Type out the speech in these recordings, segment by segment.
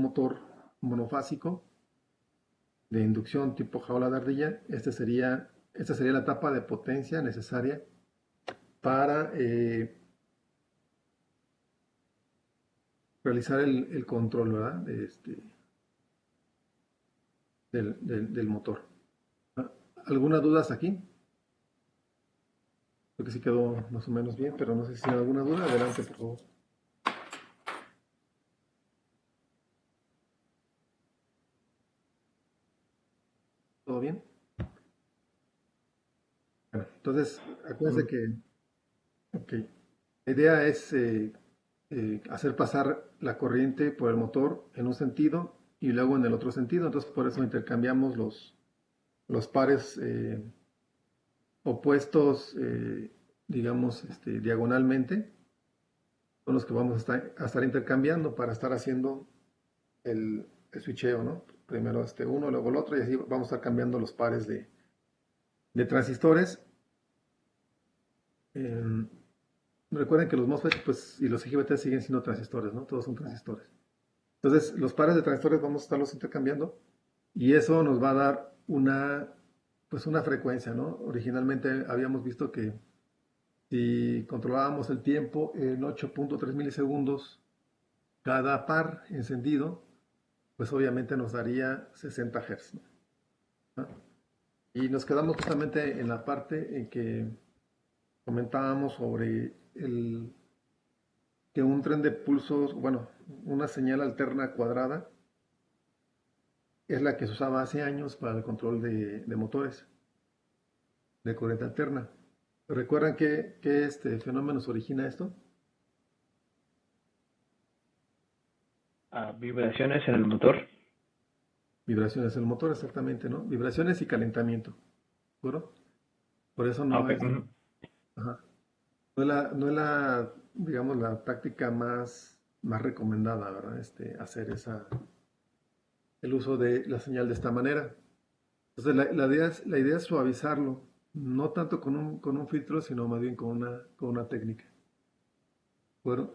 motor monofásico de inducción tipo jaula de ardilla, esta sería la etapa de potencia necesaria para realizar el control, ¿verdad? Del motor. ¿Alguna duda hasta aquí? Creo que sí quedó más o menos bien, pero no sé si hay alguna duda. Adelante, por favor. ¿Todo bien? Bueno, entonces, acuérdense que okay, la idea es hacer pasar la corriente por el motor en un sentido y luego en el otro sentido. Entonces, por eso intercambiamos los pares opuestos, digamos, diagonalmente. Son los que vamos a estar intercambiando para estar haciendo el switcheo, ¿no? Primero uno, luego el otro, y así vamos a estar cambiando los pares de transistores. Recuerden que los MOSFET pues, y los IGBT siguen siendo transistores, ¿no? Todos son transistores. Entonces, los pares de transistores vamos a estarlos intercambiando y eso nos va a dar pues una frecuencia, ¿no? Originalmente habíamos visto que si controlábamos el tiempo en 8.3 milisegundos cada par encendido, pues obviamente nos daría 60 Hz, ¿no? Y nos quedamos justamente en la parte en que comentábamos sobre que un tren de pulsos, bueno, una señal alterna cuadrada, es la que se usaba hace años para el control de motores de corriente alterna. ¿Recuerdan qué este fenómeno se origina esto? Vibraciones en el motor. Vibraciones en el motor, exactamente, ¿no? Vibraciones y calentamiento, ¿de acuerdo? Por eso no Okay. es, ajá, no es la, digamos, la táctica más recomendada, ¿verdad? Hacer el uso de la señal de esta manera. Entonces, la idea es suavizarlo, no tanto con un filtro, sino más bien con una técnica. Bueno,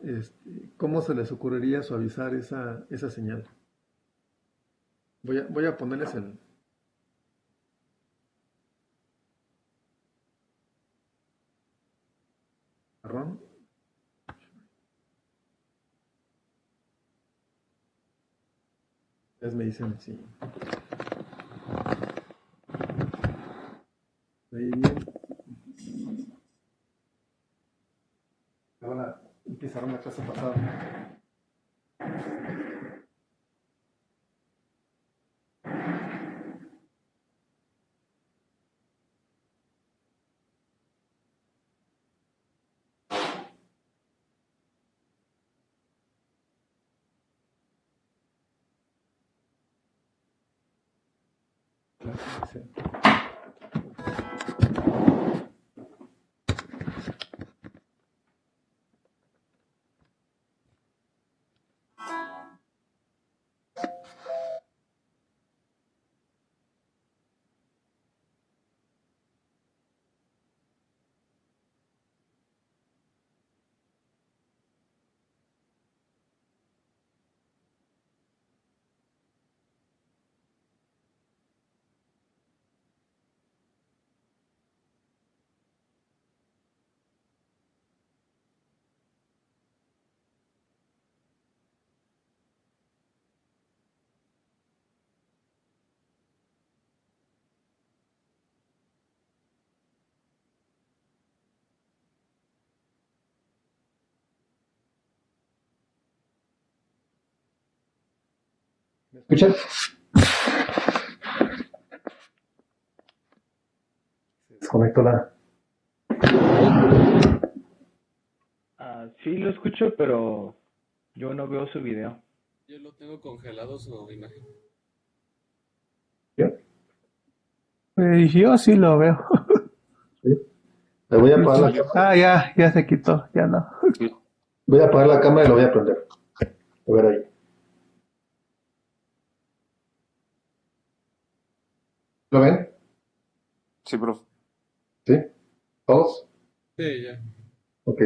¿cómo se les ocurriría suavizar esa señal? Voy a ponerles el marrón. Ustedes me dicen si ahí bien. Ahora empezaron la clase pasada. Sí. ¿Me escuchan? Se desconectó la... Sí lo escucho, pero yo no veo su video. Yo lo tengo congelado su imagen. ¿Ya? Pues yo sí lo veo. ¿Sí? Le voy a apagar la cámara. Ya se quitó, ya no. Voy a apagar la cámara y lo voy a prender. A ver ahí. ¿Lo ven? Sí, profe. ¿Sí? ¿Todos? Sí, ya. Ok.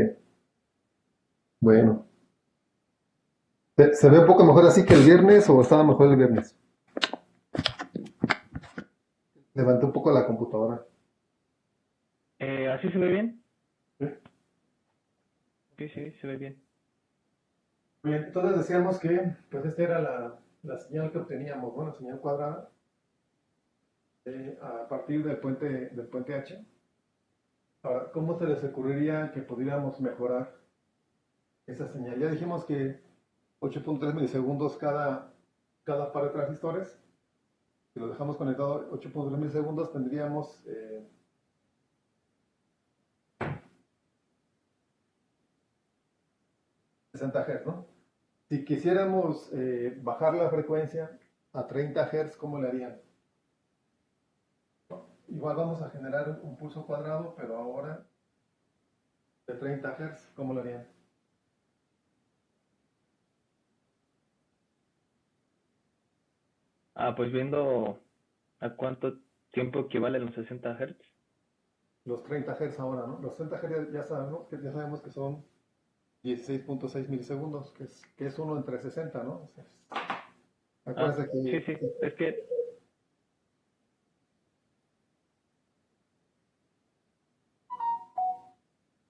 Bueno. ¿Se ve un poco mejor así que el viernes o estaba mejor el viernes? Levanté un poco la computadora. ¿Así se ve bien? ¿Sí? Sí, sí, se ve bien. Bien, entonces decíamos que pues esta era la señal que obteníamos, bueno, señal cuadrada a partir del puente H. Ahora, ¿cómo se les ocurriría que pudiéramos mejorar esa señal? Ya dijimos que 8.3 milisegundos cada par de transistores. Si lo dejamos conectado 8.3 milisegundos, tendríamos 60 Hz, ¿no? Si quisiéramos bajar la frecuencia a 30 Hz, ¿cómo le harían? Igual vamos a generar un pulso cuadrado, pero ahora de 30 Hz, ¿cómo lo harían? Pues viendo a cuánto tiempo equivalen los 60 Hz. Los 30 Hz ahora, ¿no? Los 30 Hz ya sabemos que son 16.6 milisegundos, que es uno entre 60, ¿no? O sea, acuérdense Sí, sí, es que,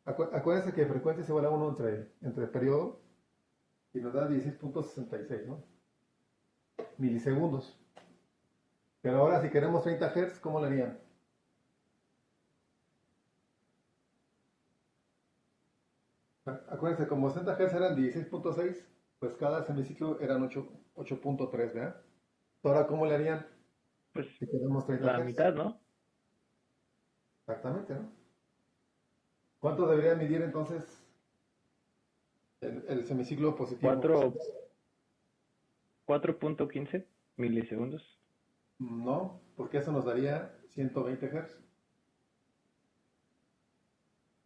acuérdense que frecuencia es igual a 1 entre periodo y nos da 16.66, ¿no? Milisegundos. Pero ahora si queremos 30 Hz, ¿cómo lo harían? Acuérdense, como 60 Hz eran 16.6, pues cada semiciclo eran 8.3, ¿verdad? Ahora, ¿cómo le harían pues, si queremos 30 la Hz? mitad, ¿no? Exactamente, ¿no? ¿Cuánto debería medir entonces el semiciclo positivo? 4, 4.15 milisegundos. No, porque eso nos daría 120 Hz.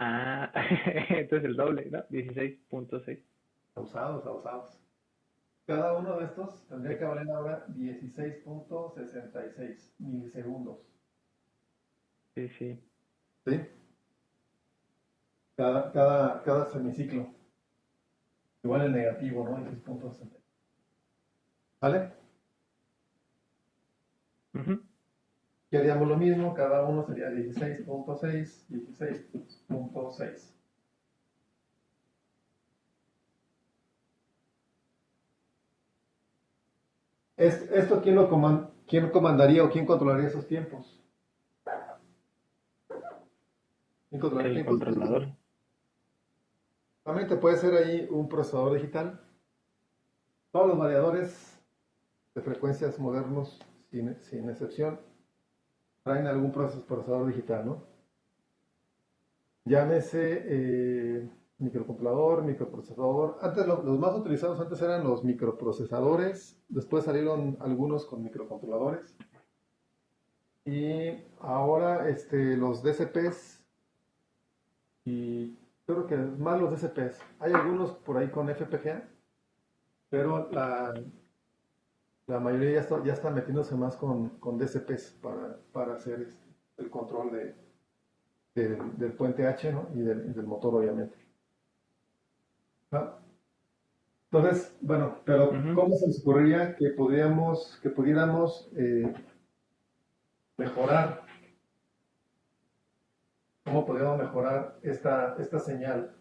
Entonces el doble, ¿no? 16.6. Abusados. Cada uno de estos tendría que valer ahora 16.66 milisegundos. Sí, sí. ¿Sí? Cada semiciclo. Igual el negativo, ¿no? 16.66. ¿Vale? Ujú. Y haríamos lo mismo, cada uno sería 16.6, 16.6. ¿Esto quién comandaría o quién controlaría esos tiempos? El ¿Quién controlaría esos controlador. tiempos? Realmente puede ser ahí un procesador digital. Todos los variadores de frecuencias modernos, sin excepción, traen algún procesador digital, ¿no? Llámese microcontrolador, microprocesador. Antes los más utilizados antes eran los microprocesadores, después salieron algunos con microcontroladores y ahora los DCPs y creo que más los DCPs. Hay algunos por ahí con FPGA, pero la mayoría ya está metiéndose más con DCPs para hacer el control del puente H, ¿no? y del motor, obviamente. ¿No? Entonces, bueno, pero Ujú. ¿cómo se les ocurriría que pudiéramos mejorar? ¿Cómo podríamos mejorar esta señal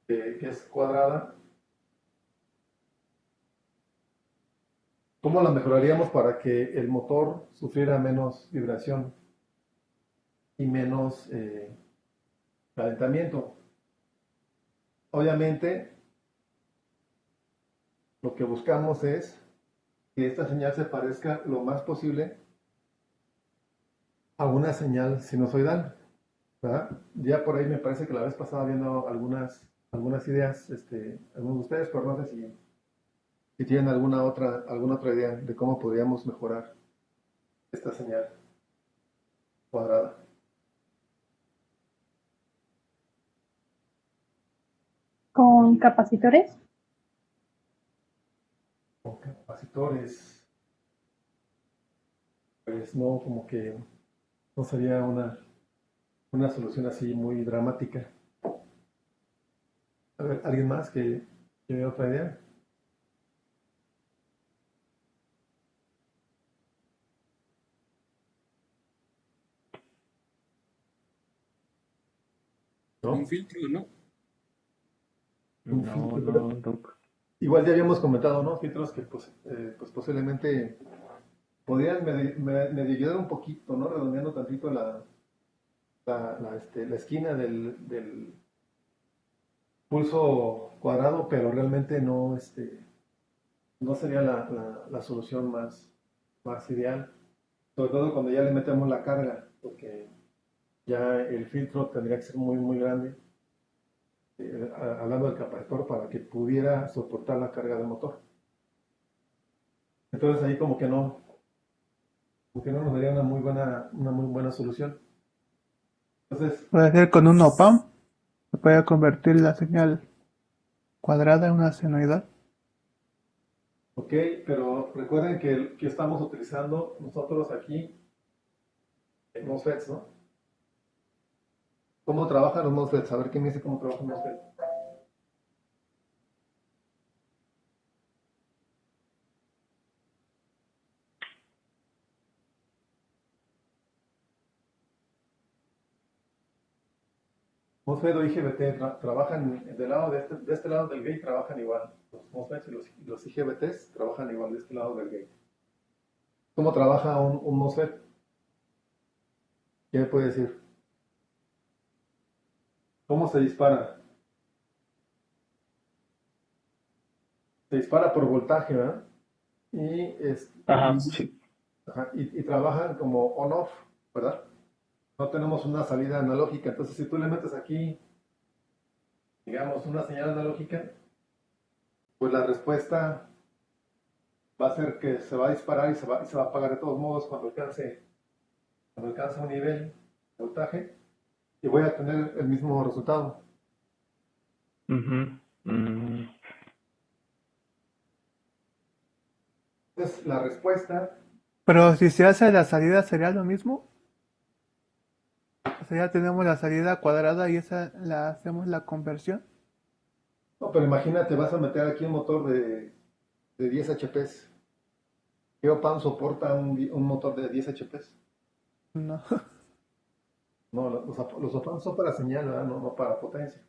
que es cuadrada? ¿Cómo la mejoraríamos para que el motor sufriera menos vibración y menos calentamiento? Obviamente, lo que buscamos es que esta señal se parezca lo más posible a una señal sinusoidal, ¿verdad? Ya por ahí me parece que la vez pasada viendo algunas ideas, algunos de ustedes, pero no sé si tienen alguna otra idea de cómo podríamos mejorar esta señal cuadrada. Con capacitores. Con capacitores, pues no, como que no sería una solución así muy dramática. A ver, ¿alguien más que ¿Tiene otra idea? ¿No? Un filtro, ¿no? Un No, filtro. no, Doc. Igual ya habíamos comentado, ¿no? Filtros que pues posiblemente podrían medio ayudar un poquito, ¿no? Redondeando tantito la esquina del pulso cuadrado, pero realmente no, no sería la solución más ideal. Sobre todo cuando ya le metemos la carga, porque ya el filtro tendría que ser muy, muy grande, hablando del capacitor, para que pudiera soportar la carga del motor. Entonces ahí como que no nos daría una muy buena solución. Entonces, Puede ser con un OPAM. Se puede convertir la señal cuadrada en una senoidal. ok, pero recuerden que estamos utilizando nosotros aquí MOSFETs, ¿no? ¿Cómo trabajan los MOSFETs? A ver quién me dice cómo trabaja un MOSFET. MOSFET o IGBT trabajan del lado de este lado del gate, trabajan igual. Los MOSFETs y los IGBTs trabajan igual de este lado del gate. ¿Cómo trabaja un MOSFET? ¿Qué me puede decir? ¿Cómo se dispara? Se dispara por voltaje, ¿verdad? Y, Ajá, sí. ajá, y trabajan como on-off, ¿verdad? No tenemos una salida analógica, entonces si tú le metes aquí, digamos, una señal analógica, pues la respuesta va a ser que se va a disparar y se va a apagar de todos modos cuando alcance un nivel de voltaje y voy a tener el mismo resultado. Ujú. Entonces la respuesta, Pero si se hace la salida, ¿sería lo mismo? O sea, ya tenemos la salida cuadrada y esa la hacemos la conversión. no, pero imagínate, vas a meter aquí un motor de 10 HPs. ¿Qué OPAM soporta un motor de 10 HPs? No. No, los OPAM son para señal, ¿verdad? No para potencia.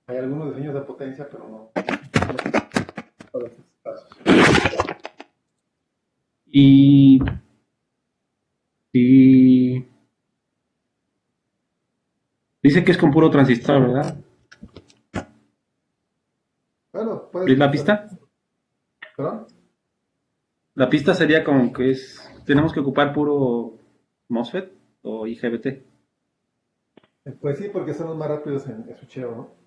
Hay algunos diseños de potencia, pero no para estos casos. Y, y dice que es con puro transistor, ¿verdad? Bueno, ¿Es la pista? ¿perdón? La pista sería como que tenemos que ocupar puro MOSFET o IGBT. Pues sí, porque son los más rápidos en switcheo, ¿no?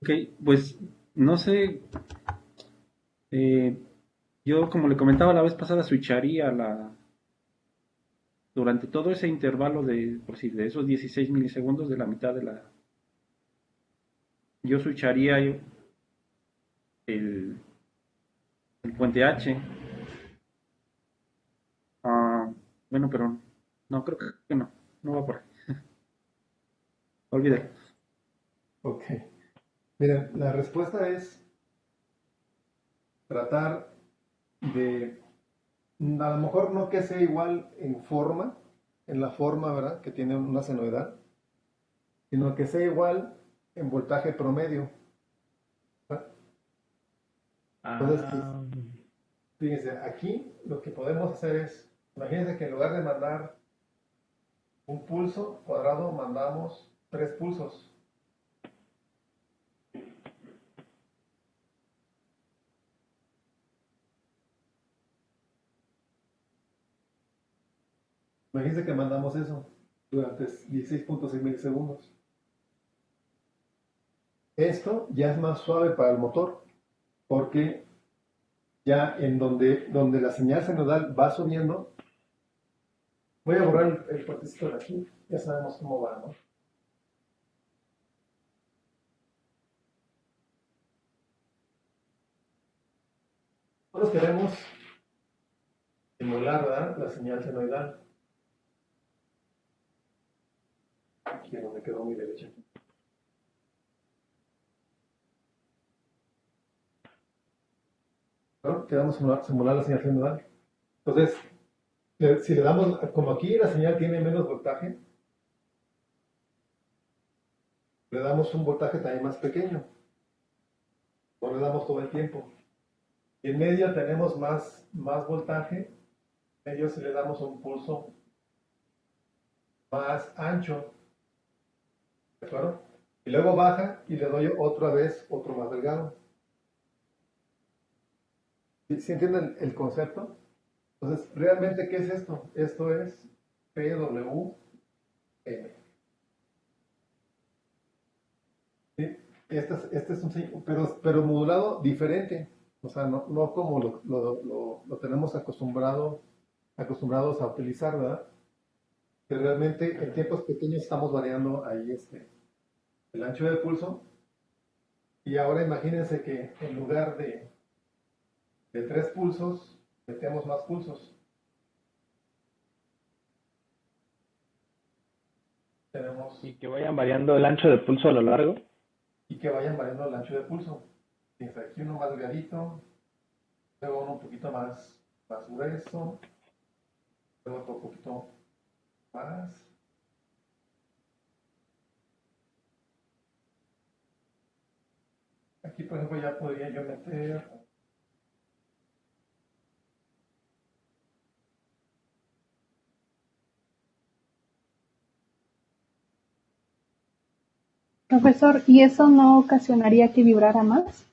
Ok, pues no sé, eh, yo como le comentaba la vez pasada, switcharía durante todo ese intervalo de esos 16 milisegundos de la mitad yo switcharía el, el puente H. Ah, bueno, pero no, creo que no va por ahí. Olvídalo. Ok. Miren, la respuesta es tratar de, a lo mejor no que sea igual en la forma, ¿verdad? Que tiene una senoidal, sino que sea igual en voltaje promedio, ¿verdad? Entonces, pues, Ah, fíjense, aquí lo que podemos hacer es, imagínense que en lugar de mandar un pulso cuadrado, mandamos 3 pulsos. Imagínense que mandamos eso durante 16.6 milisegundos. Esto ya es más suave para el motor, porque ya en donde la señal senodal va subiendo, voy a borrar el puertecito de aquí, ya sabemos cómo va, ¿no? Nosotros queremos simular, ¿verdad? La señal senoidal. Aquí es donde quedó mi derecha. ¿no? Queremos simular la señal sinodal. Entonces, si le damos, como aquí la señal tiene menos voltaje, le damos un voltaje también más pequeño. No le damos todo el tiempo. Y en medio tenemos más voltaje. En medio si le damos un pulso más ancho. ¿De acuerdo? Y luego baja y le doy otra vez otro más delgado. ¿Sí entienden el concepto? Entonces, ¿realmente qué es esto? Esto es PWM. ¿Sí? Este es un signo, pero modulado diferente. O sea, no como lo tenemos acostumbrados a utilizar, ¿verdad? Que realmente en tiempos pequeños estamos variando ahí el ancho del pulso. Y ahora imagínense que en lugar de 3 pulsos, metemos más pulsos. Tenemos Y que vayan variando el ancho de pulso a lo largo. y que vayan variando el ancho de pulso. Fíjense, aquí uno más delgadito, luego uno un poquito más grueso, luego otro poquito más. Aquí, por ejemplo, ya podría yo meter Profesor, ¿y eso no ocasionaría que vibrara más?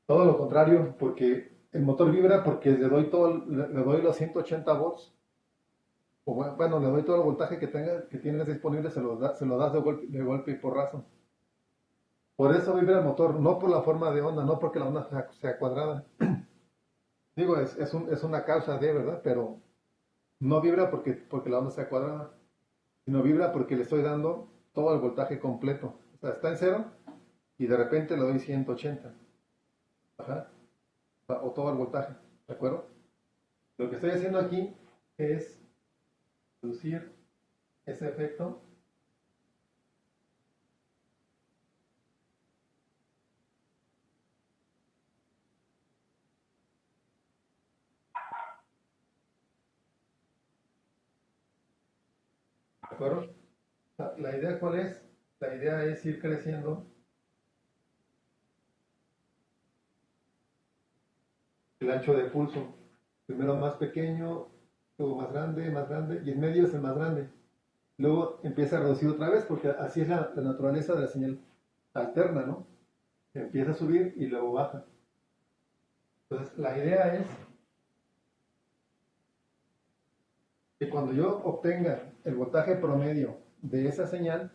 todo lo contrario, porque el motor vibra porque le doy los 180 volts, o bueno, le doy todo el voltaje que tienes disponible, se lo das de golpe y porrazo. Por eso vibra el motor, no por la forma de onda, no porque la onda sea cuadrada. Digo, es una causa de, ¿verdad? Pero no vibra porque la onda sea cuadrada, sino vibra porque le estoy dando todo el voltaje completo. O sea, está en cero y de repente le doy 180. Ajá. O todo el voltaje, ¿de acuerdo? Lo que estoy haciendo aquí es reducir ese efecto. ¿De acuerdo? La idea cuál es? La idea es ir creciendo el ancho de pulso. Primero más pequeño, luego más grande, y en medio es el más grande. Luego empieza a reducir otra vez, porque así es la naturaleza de la señal alterna, ¿no? Empieza a subir y luego baja. Entonces, la idea es que cuando yo obtenga el voltaje promedio de esa señal,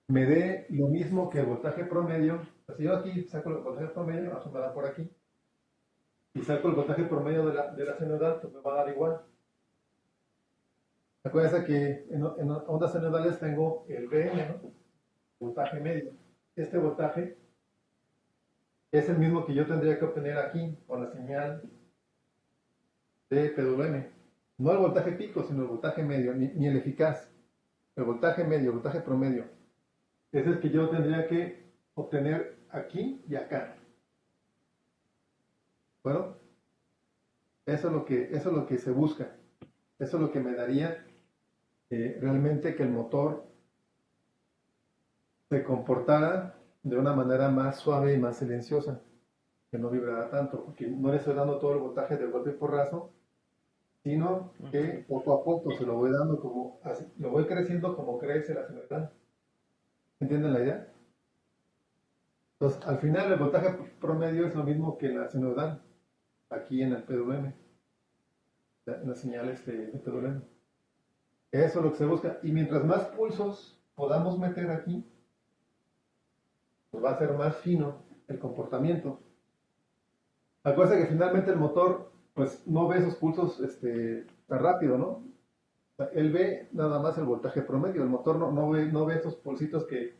me dé lo mismo que el voltaje promedio. Si yo aquí saco el voltaje promedio, eso me da por aquí, y saco el voltaje promedio de la sinodal, pues me va a dar igual. Acuérdense que en ondas sinodales tengo el VM, ¿no? Voltaje medio. Este voltaje es el mismo que yo tendría que obtener aquí con la señal de PWM. No el voltaje pico, sino el voltaje medio, ni el eficaz. El voltaje medio, el voltaje promedio. Es el que yo tendría que obtener aquí y acá. Bueno, eso es lo que se busca. Eso es lo que me daría realmente que el motor se comportara de una manera más suave y más silenciosa, que no vibrara tanto, porque no le estoy dando todo el voltaje del golpe y porrazo, sino que poco a poco se lo voy dando como, así, lo voy creciendo como crece la sinodal. ¿Entienden la idea? Entonces, al final el voltaje promedio es lo mismo que la sinodal, aquí en el PWM, en las señales de PWM. Eso es lo que se busca. Y mientras más pulsos podamos meter aquí, pues va a ser más fino el comportamiento. Acuérdense que finalmente el motor, pues no ve esos pulsos tan rápido, ¿no? O sea, él ve nada más el voltaje promedio. El motor no ve esos pulsitos que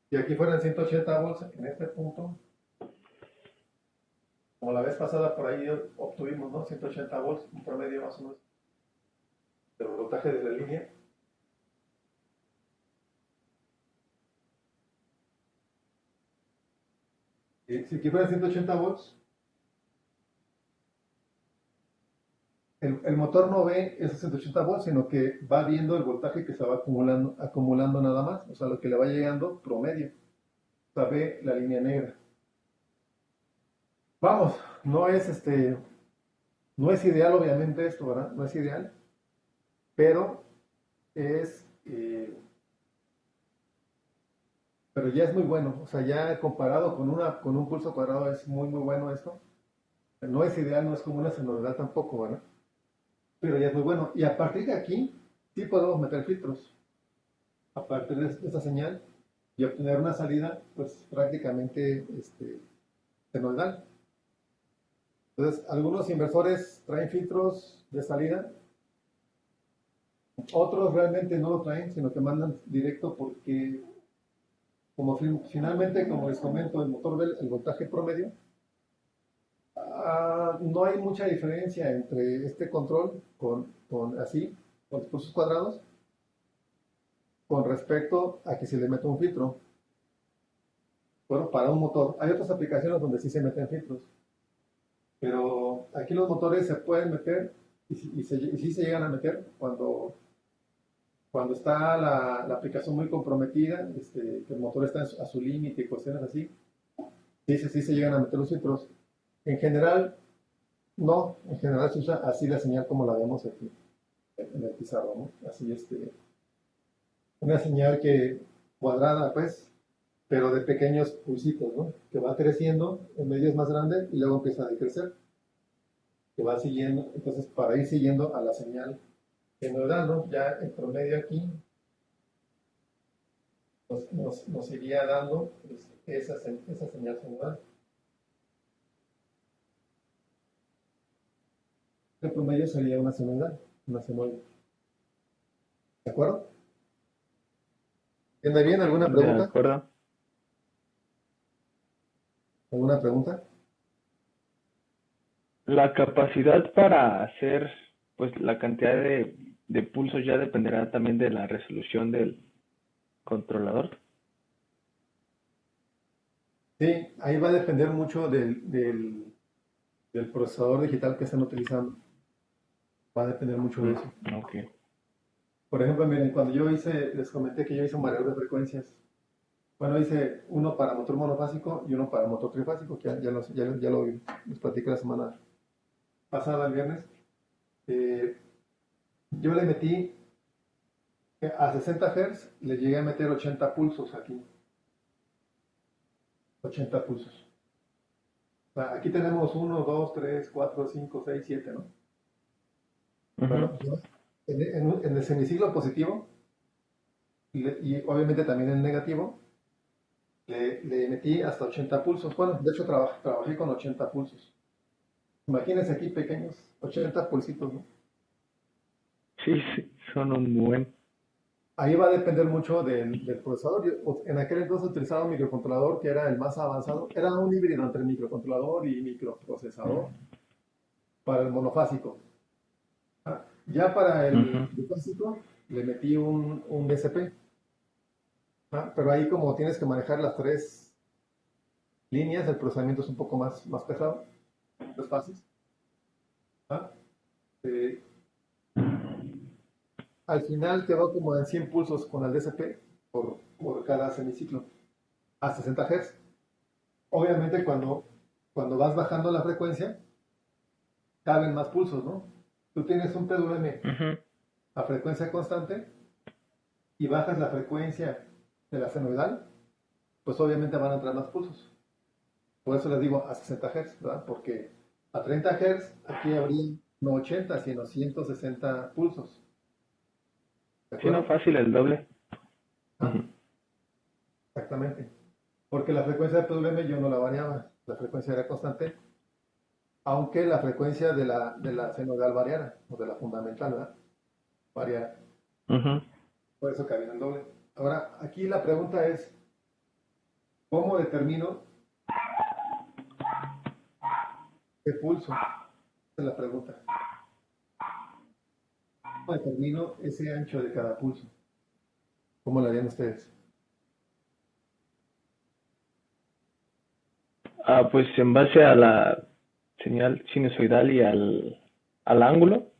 si aquí fueran 180 volts en este punto, como la vez pasada por ahí obtuvimos, ¿no? 180 volts, un promedio más o menos del voltaje de la línea. Si aquí fuera 180 volts, el motor no ve esos 180 volts, sino que va viendo el voltaje que se va acumulando nada más, o sea, lo que le va llegando promedio. O sea, ve la línea negra. Vamos, no es ideal obviamente esto, ¿verdad? No es ideal, pero es, pero ya es muy bueno, o sea, ya comparado con un pulso cuadrado es muy, muy bueno esto. No es ideal, no es como una sonoridad tampoco, ¿verdad? Pero ya es muy bueno. Y a partir de aquí, sí podemos meter filtros. A partir de esta señal y obtener una salida, pues prácticamente senoidal. Entonces, algunos inversores traen filtros de salida, otros realmente no lo traen, sino que mandan directo porque, como finalmente, como les comento, el motor ve el voltaje promedio. No hay mucha diferencia entre este control con los pulsos cuadrados, con respecto a que se le mete un filtro. Bueno, para un motor. Hay otras aplicaciones donde sí se meten filtros, pero aquí los motores se pueden meter y sí se llegan a meter cuando está la aplicación muy comprometida, que el motor está a su límite y cuestiones así. Sí se llegan a meter los filtros. En general, no. En general se usa así la señal como la vemos aquí en el pizarro, ¿no? Así, una señal que cuadrada, pues, pero de pequeños pulsitos, ¿no? Que va creciendo, en medio es más grande y luego empieza a decrecer, que va siguiendo, entonces para ir siguiendo a la señal que nos da, ¿no? Ya en promedio aquí nos iría dando pues, esa señal sonora. El promedio sería una senoidal, una senoide. ¿De acuerdo? ¿Entiende bien? ¿Alguna De pregunta? acuerdo. ¿Alguna pregunta? La capacidad para hacer, pues, la cantidad de pulsos ya dependerá también de la resolución del controlador. Sí, ahí va a depender mucho del procesador digital que estén utilizando. Va a depender mucho de eso. Ok. Por ejemplo, miren, cuando les comenté que yo hice un variador de frecuencias. Bueno, hice uno para motor monofásico y uno para motor trifásico, que ya lo les platiqué la semana pasada, el viernes. Eh, yo le metí a 60 Hz, le llegué a meter 80 pulsos aquí. 80 pulsos. O sea, aquí tenemos 1, 2, 3, 4, 5, 6, 7, ¿no? Bueno, Ujú. yo en el semiciclo positivo y obviamente también en el negativo, le metí hasta 80 pulsos. Bueno, de hecho trabajé con 80 pulsos. Imagínense aquí pequeños, 80 pulsitos, ¿no? Sí, sí, son un buen. Ahí va a depender mucho del procesador. En aquel entonces utilizaba un microcontrolador que era el más avanzado. Era un híbrido entre microcontrolador y microprocesador para el monofásico. Ya para el Ujú. bifásico le metí un DSP. Pero ahí como tienes que manejar las tres líneas, el procesamiento es un poco más pesado, más fácil. ¿Ah? Eh, Al final quedó como en 100 pulsos con el DSP por cada semiciclo, a 60 Hz. Obviamente cuando vas bajando la frecuencia, caben más pulsos, ¿no? Tú tienes un PWM Ujú. a frecuencia constante y bajas la frecuencia de la senoidal, pues obviamente van a entrar más pulsos. Por eso les digo a 60 Hz, ¿verdad? Porque a 30 Hz aquí habría no 80, sino 160 pulsos. ¿De Sí, no, acuerdo? fácil el doble. Ah, Ujú. exactamente. Porque la frecuencia de PWM yo no la variaba, la frecuencia era constante, aunque la frecuencia de la senoidal variara, o de la fundamental, ¿verdad? Variara. Ujú. Por eso cabía en el doble. Ahora, aquí la pregunta es, ¿cómo determino qué pulso? Esa es la pregunta. ¿Cómo determino ese ancho de cada pulso? ¿Cómo lo harían ustedes? Pues en base a la señal sinusoidal y al ángulo.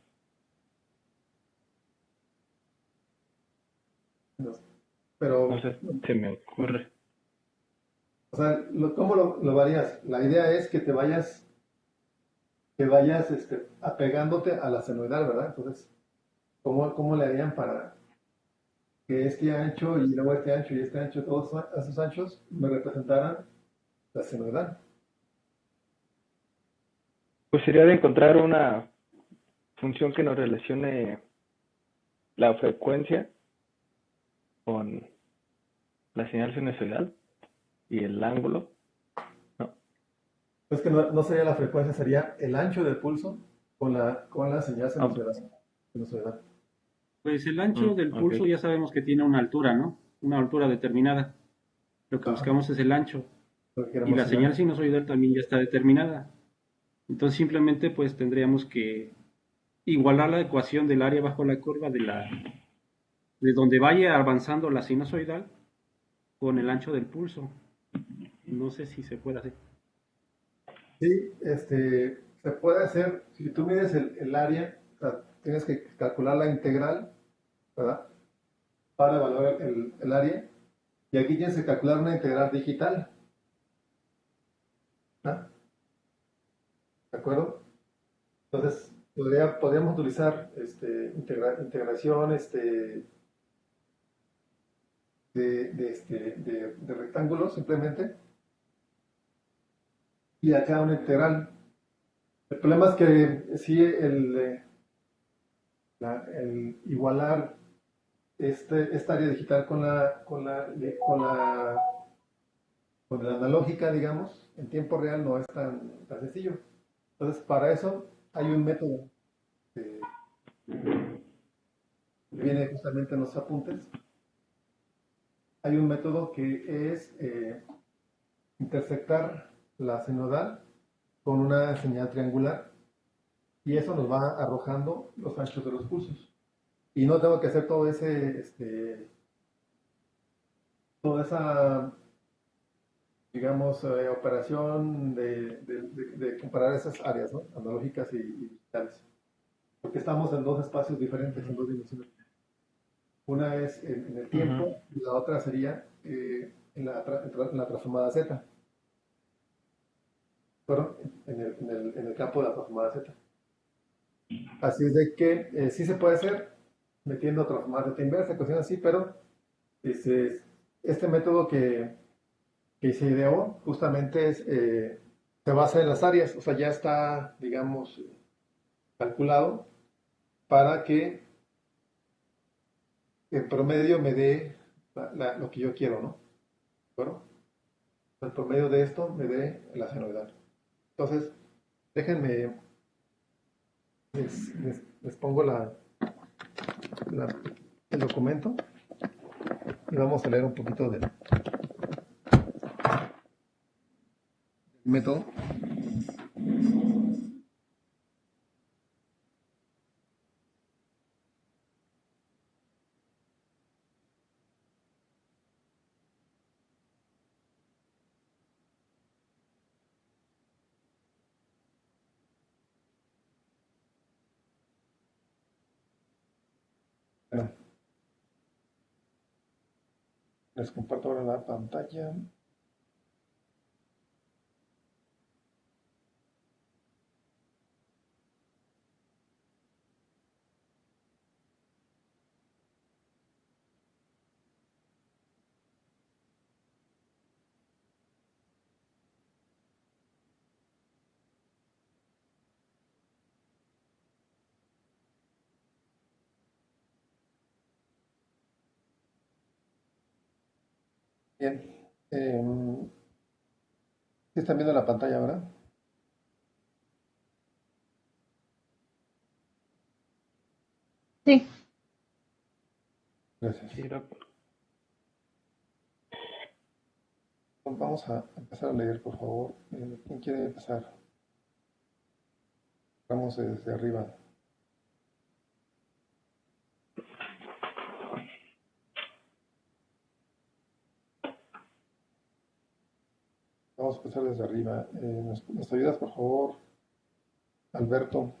Pero, No sé, se me ocurre. o sea, ¿cómo lo varías? La idea es que vayas apegándote a la senoidal, ¿verdad? Entonces, ¿cómo le harían para que este ancho y luego este ancho y este ancho, todos esos anchos me representaran la senoidal? Pues sería de encontrar una función que nos relacione la frecuencia con la señal sinusoidal y el ángulo, ¿no? Es que no sería la frecuencia, sería el ancho del pulso con la señal Ah, pues, sinusoidal. Pues el ancho del ok. pulso ya sabemos que tiene una altura, ¿no? Una altura determinada. Lo que Ajá, buscamos es el ancho. lo que Y queremos la es el señal ancho. sinusoidal también ya está determinada. Entonces simplemente pues tendríamos que igualar la ecuación del área bajo la curva de donde vaya avanzando la sinusoidal con el ancho del pulso. No sé si se puede hacer. Sí, se puede hacer, si tú mides el área, o sea, tienes que calcular la integral, ¿verdad? Para evaluar el área. Y aquí tienes que calcular una integral digital, ¿ah? ¿De acuerdo? Entonces, podríamos utilizar integración de rectángulos simplemente, y acá una integral. El problema es que sí, el igualar esta área digital con la analógica, digamos, en tiempo real no es tan sencillo. Entonces, para eso hay un método que viene justamente en los apuntes. Hay un método que es intersectar la sinodal con una señal triangular, y eso nos va arrojando los anchos de los pulsos. Y no tengo que hacer toda esa, digamos, operación de comparar esas áreas, ¿no? Analógicas y digitales. Porque estamos en dos espacios diferentes, en dos dimensiones. Una es en el Ujú. tiempo y la otra sería en la transformada Z. Bueno, en el campo de la transformada Z. Así es de que sí se puede hacer metiendo transformada Z inversa, cuestiones así, pero este, este método que se ideó justamente se basa en las áreas, o sea, ya está, digamos, calculado para que en promedio me dé lo que yo quiero, ¿no? Bueno, el promedio de esto me dé la senoidal. Entonces, déjenme, les pongo la- el documento y vamos a leer un poquito del método. Bueno, les comparto ahora la pantalla. Bien. ¿Sí están viendo la pantalla, verdad? Sí, Gracias. Sí, Vamos a empezar a leer, por favor. ¿Quién quiere empezar? Vamos desde arriba. Vamos a empezar desde arriba. ¿Nos ayudas, por favor, Alberto?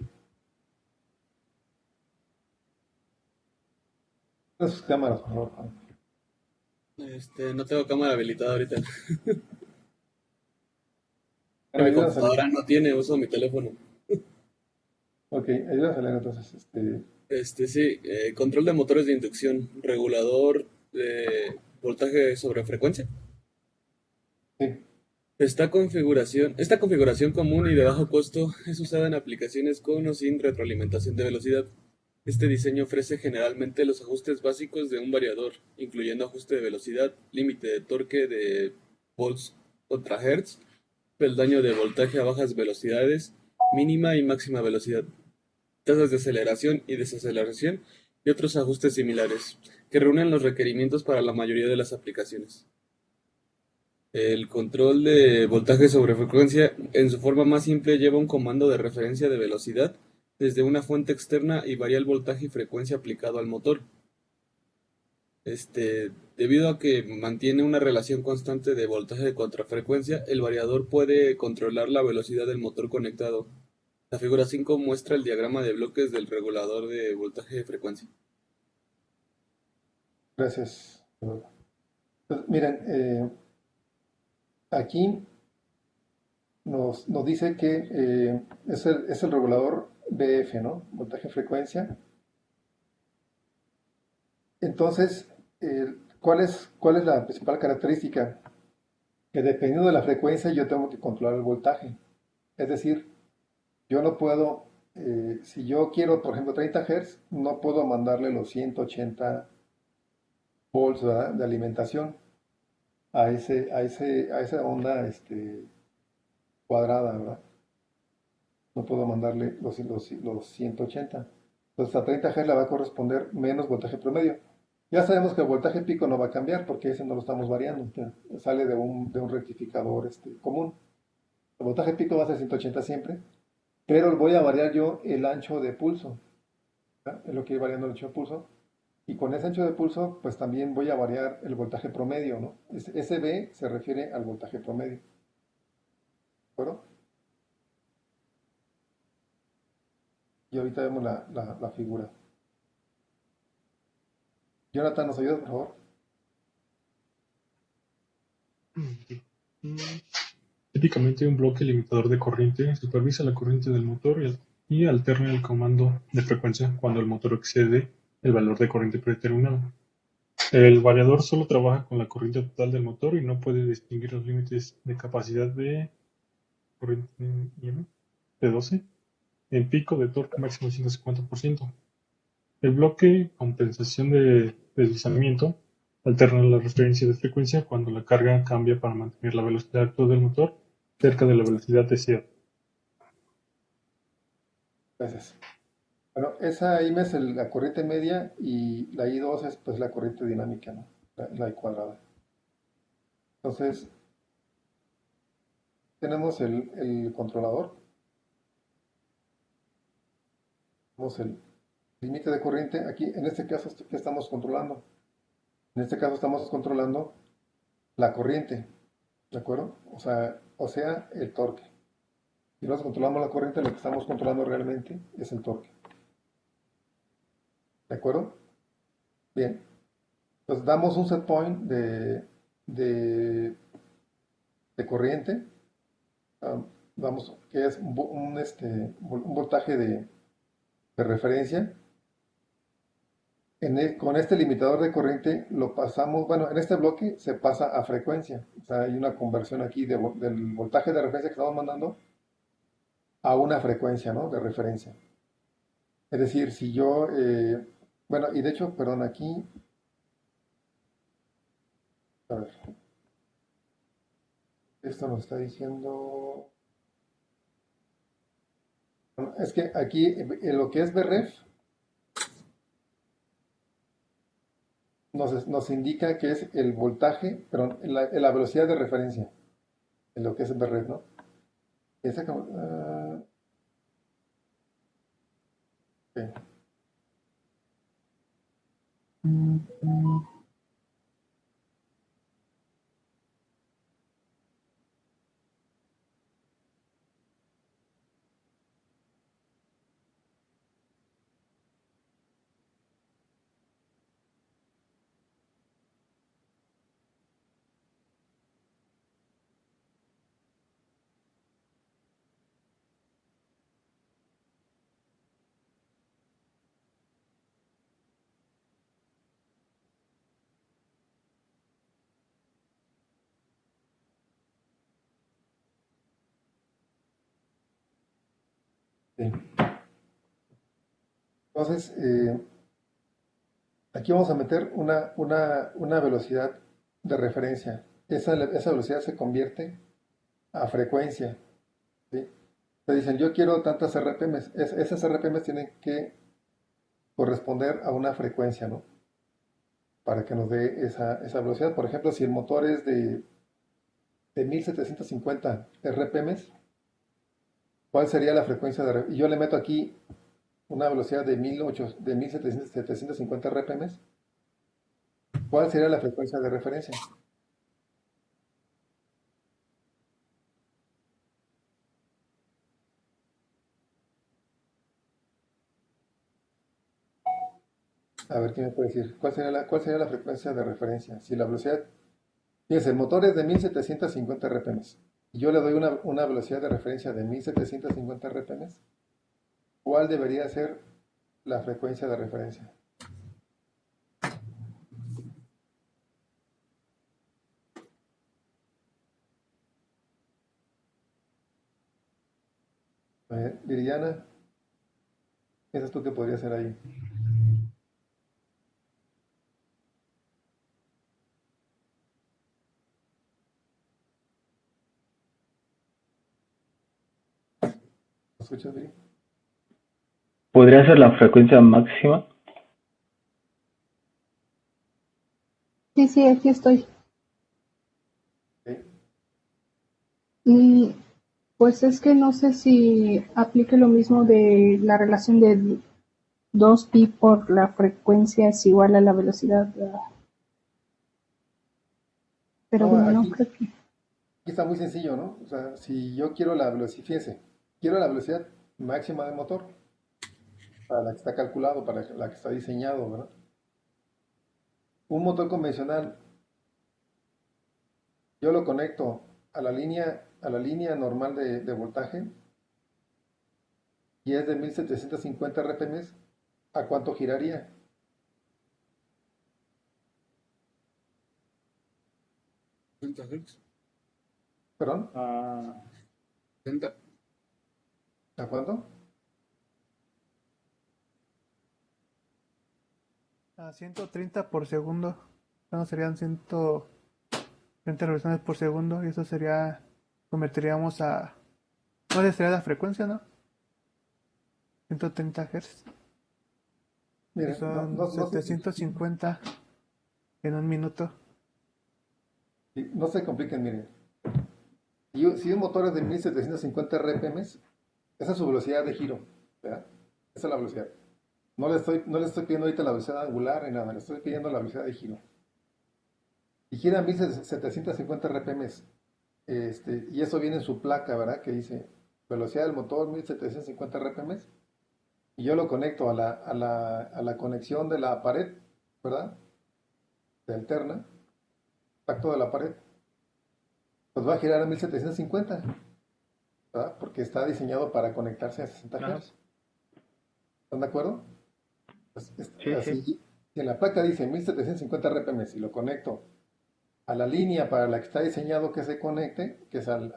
Sus cámaras, por favor. No tengo cámara habilitada ahorita. Bueno, Mi ayúdanos a leer. computadora no tiene, uso mi teléfono. Ok, ayúdanos a leer entonces. Sí, control de motores de inducción, regulador de voltaje sobre frecuencia. Sí, Esta configuración común y de bajo costo es usada en aplicaciones con o sin retroalimentación de velocidad. Este diseño ofrece generalmente los ajustes básicos de un variador, incluyendo ajuste de velocidad, límite de torque de volts contra hertz, peldaño de voltaje a bajas velocidades, mínima y máxima velocidad, tasas de aceleración y desaceleración y otros ajustes similares, que reúnen los requerimientos para la mayoría de las aplicaciones. El control de voltaje sobre frecuencia, en su forma más simple, lleva un comando de referencia de velocidad desde una fuente externa y varía el voltaje y frecuencia aplicado al motor. Debido a que mantiene una relación constante de voltaje contra frecuencia, el variador puede controlar la velocidad del motor conectado. La figura 5 muestra el diagrama de bloques del regulador de voltaje de frecuencia. gracias. Pues, miren, aquí nos dice que es el regulador BF, ¿no? Voltaje-frecuencia. Entonces, cuál es la principal característica? Que dependiendo de la frecuencia yo tengo que controlar el voltaje. Es decir, yo no puedo, si yo quiero, por ejemplo, 30 Hz, no puedo mandarle los 180 volts, ¿verdad?, de alimentación a esa onda cuadrada, ¿verdad? No puedo mandarle los 180. Entonces a 30 Hz le va a corresponder menos voltaje promedio. Ya sabemos que el voltaje pico no va a cambiar porque ese no lo estamos variando. Sale de un rectificador común. El voltaje pico va a ser 180 siempre, pero voy a variar yo el ancho de pulso. ¿verdad? Es lo que ir variando el ancho de pulso. Y con ese ancho de pulso, pues también voy a variar el voltaje promedio, ¿no? SB se refiere al voltaje promedio. ¿De acuerdo? Y ahorita vemos la figura. Jonathan, ¿nos ayudas, por favor? Típicamente, un bloque limitador de corriente supervisa la corriente del motor y alterna el comando de frecuencia cuando el motor excede el valor de corriente predeterminado. El variador solo trabaja con la corriente total del motor y no puede distinguir los límites de capacidad de corriente IM de 12 en pico de torque máximo 150%. El bloque compensación de deslizamiento alterna la referencia de frecuencia cuando la carga cambia para mantener la velocidad actual del motor cerca de la velocidad deseada. Gracias. Bueno, esa IM es la corriente media y la I2 es pues la corriente dinámica, ¿no? La I cuadrada. Entonces, tenemos el controlador, tenemos el límite de corriente. Aquí, en este caso, ¿qué estamos controlando? En este caso estamos controlando la corriente, ¿de acuerdo? O sea, el torque. Si nosotros controlamos la corriente, lo que estamos controlando realmente es el torque. ¿De acuerdo? Bien. Entonces damos un set point de corriente. Vamos, que es un voltaje de referencia. Con este limitador de corriente lo pasamos, bueno, en este bloque se pasa a frecuencia. O sea, hay una conversión aquí del voltaje de referencia que estamos mandando a una frecuencia, ¿no? De referencia. Es decir, si yo, bueno, y de hecho, perdón, aquí, a ver, esto nos está diciendo, bueno, es que aquí, en lo que es BREF, nos indica que es el voltaje, perdón, la velocidad de referencia, en lo que es BREF, ¿no? Esa, ok. Sí. Entonces, aquí vamos a meter una velocidad de referencia. Esa velocidad se convierte a frecuencia. ¿Sí? Te dicen, yo quiero tantas RPMs. Esas RPMs tienen que corresponder a una frecuencia, ¿no? Para que nos dé esa velocidad. Por ejemplo, si el motor es de 1750 RPMs, ¿cuál sería la frecuencia y yo le meto aquí una velocidad de 1750 RPMs? ¿Cuál sería la frecuencia de referencia? A ver, ¿quién me puede decir? ¿Cuál sería la frecuencia de referencia? Si la velocidad... Fíjense, el motor es de 1750 RPMs. Y yo le doy una velocidad de referencia de 1750 RPMs. ¿Cuál debería ser la frecuencia de referencia? Viridiana, ¿piensas tú que podría ser ahí? ¿Me escuchas, Viri? ¿Podría ser la frecuencia máxima? Sí, sí, aquí estoy. ¿Sí? Y pues es que no sé si aplique lo mismo de la relación de 2pi por la frecuencia es igual a la velocidad. Pero No, bueno, no aquí creo que... está muy sencillo, ¿no? O sea, si yo quiero la velocidad, fíjense, quiero la velocidad máxima del motor, para la que está calculado, para la que está diseñado, ¿verdad? Un motor convencional, yo lo conecto a la línea normal de voltaje y es de 1750 RPMs, ¿a cuánto giraría? 60 Hz. ¿Perdón? 60. ¿A cuánto? A 130 por segundo. No, serían 130 revoluciones por segundo. Y eso sería. Convertiríamos a. ¿Cuál sería la frecuencia, no? 130 Hz. Y Miren, no, son no, no se, 750 en un minuto. no se compliquen, miren. Si un motor es de 1750 RPMs, esa es su velocidad de giro, ¿verdad? Esa es la velocidad. No le estoy pidiendo ahorita la velocidad angular ni nada, le estoy pidiendo la velocidad de giro. Y gira 1750 RPMs. Y eso viene en su placa, ¿verdad? Que dice velocidad del motor 1750 RPMs. Y yo lo conecto a la conexión de la pared, ¿verdad? De alterna, tacto de la pared. Pues va a girar a 1750, ¿verdad? Porque está diseñado para conectarse a 60 Ajá. Hz. ¿Están de acuerdo? Pues, Sí, así, sí. si en la placa dice 1750 RPMs y lo conecto a la línea para la que está diseñado que se conecte, que es al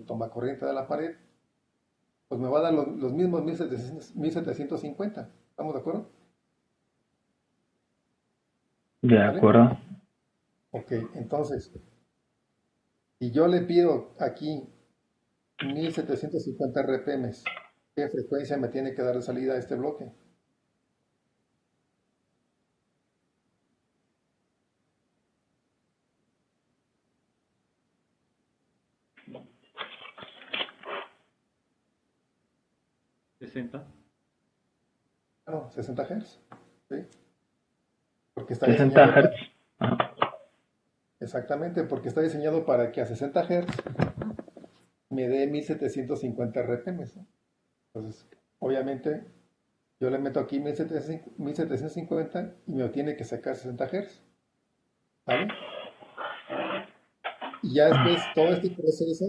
tomacorriente de la pared, pues me va a dar los mismos 1750. ¿Estamos de acuerdo? De ¿Vale? acuerdo. Ok, entonces, si yo le pido aquí 1750 RPMs, ¿qué frecuencia me tiene que dar de salida a este bloque? ¿60? No, 60 Hz. ¿Sí? Porque está 60 diseñado Hz. Ajá. exactamente, porque está diseñado para que a 60 Hz me dé 1750 RPMs, ¿no? Entonces, obviamente, yo le meto aquí 1750 y me tiene que sacar 60 Hz. ¿Vale? Y ya después, todo este proceso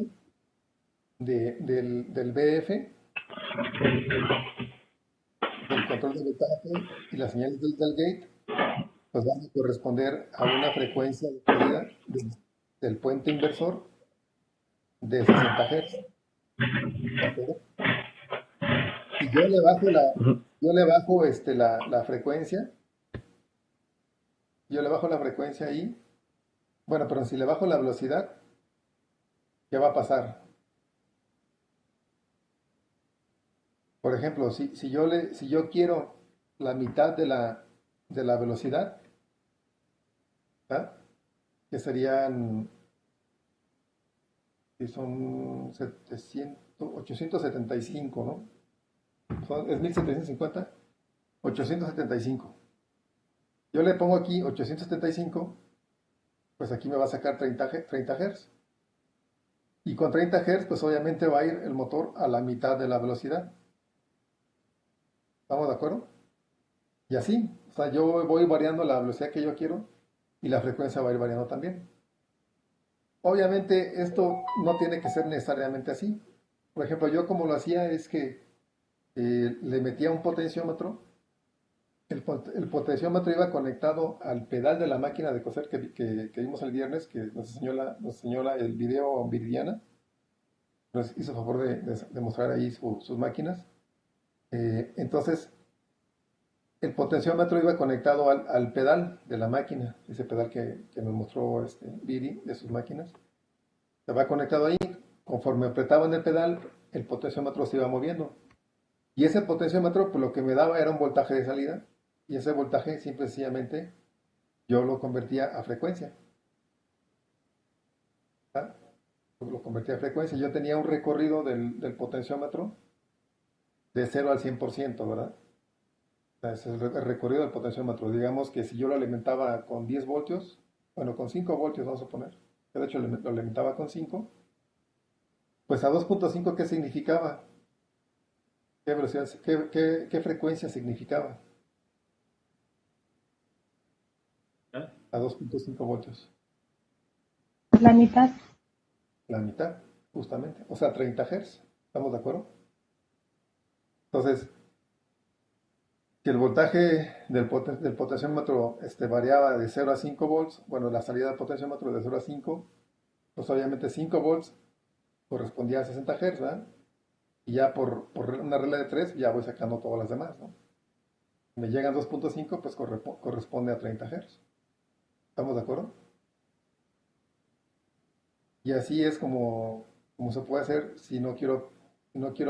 del BF, del control de voltaje y las señales del gate, pues van a corresponder a una frecuencia de salida del puente inversor de 60 Hz. ¿De acuerdo? Si yo le bajo Ujú. la frecuencia, yo le bajo la frecuencia ahí, bueno, pero si le bajo la velocidad, ¿qué va a pasar? Por ejemplo, si yo quiero la mitad de la velocidad, ¿ah? Que serían, que son 875, ¿no? Es 1750, 875. Yo le pongo aquí 875, pues aquí me va a sacar 30 Hz. Y con 30 Hz, pues obviamente va a ir el motor a la mitad de la velocidad. ¿Estamos de acuerdo? Y así, o sea, yo voy variando la velocidad que yo quiero y la frecuencia va a ir variando también. Obviamente esto no tiene que ser necesariamente así. Por ejemplo, yo como lo hacía es que le metía un potenciómetro. El potenciómetro iba conectado al pedal de la máquina de coser que vimos el viernes, que nos enseñó el video Viridiana. Nos hizo favor de mostrar ahí sus máquinas. Entonces, el potenciómetro iba conectado al pedal de la máquina, ese pedal que nos mostró Viri de sus máquinas. Se va conectado ahí. Conforme apretaban el pedal, el potenciómetro se iba moviendo. Y ese potenciómetro, pues lo que me daba era un voltaje de salida. Y ese voltaje, simple y sencillamente, yo lo convertía a frecuencia. ¿Ah? Lo convertía a frecuencia. Yo tenía un recorrido del potenciómetro de 0 al 100%, ¿verdad? O sea, ese es el recorrido del potenciómetro. Digamos que si yo lo alimentaba con 10 voltios, bueno, con 5 voltios vamos a poner. Yo de hecho lo alimentaba con 5. Pues a 2.5, ¿qué significaba? ¿Qué velocidad, qué frecuencia significaba? ¿Ah? A 2.5 voltios. La mitad. La mitad, justamente. O sea, 30 Hz. ¿Estamos de acuerdo? Entonces, si el voltaje del potenciómetro variaba de 0 a 5 volts, bueno, la salida del potenciómetro de 0 a 5, pues obviamente 5 volts correspondía a 60 Hz, ¿verdad? Y ya por una regla de 3, ya voy sacando todas las demás, ¿no? Me llegan 2.5, pues corresponde a 30 Hz. ¿Estamos de acuerdo? Y así es como se puede hacer si no quiero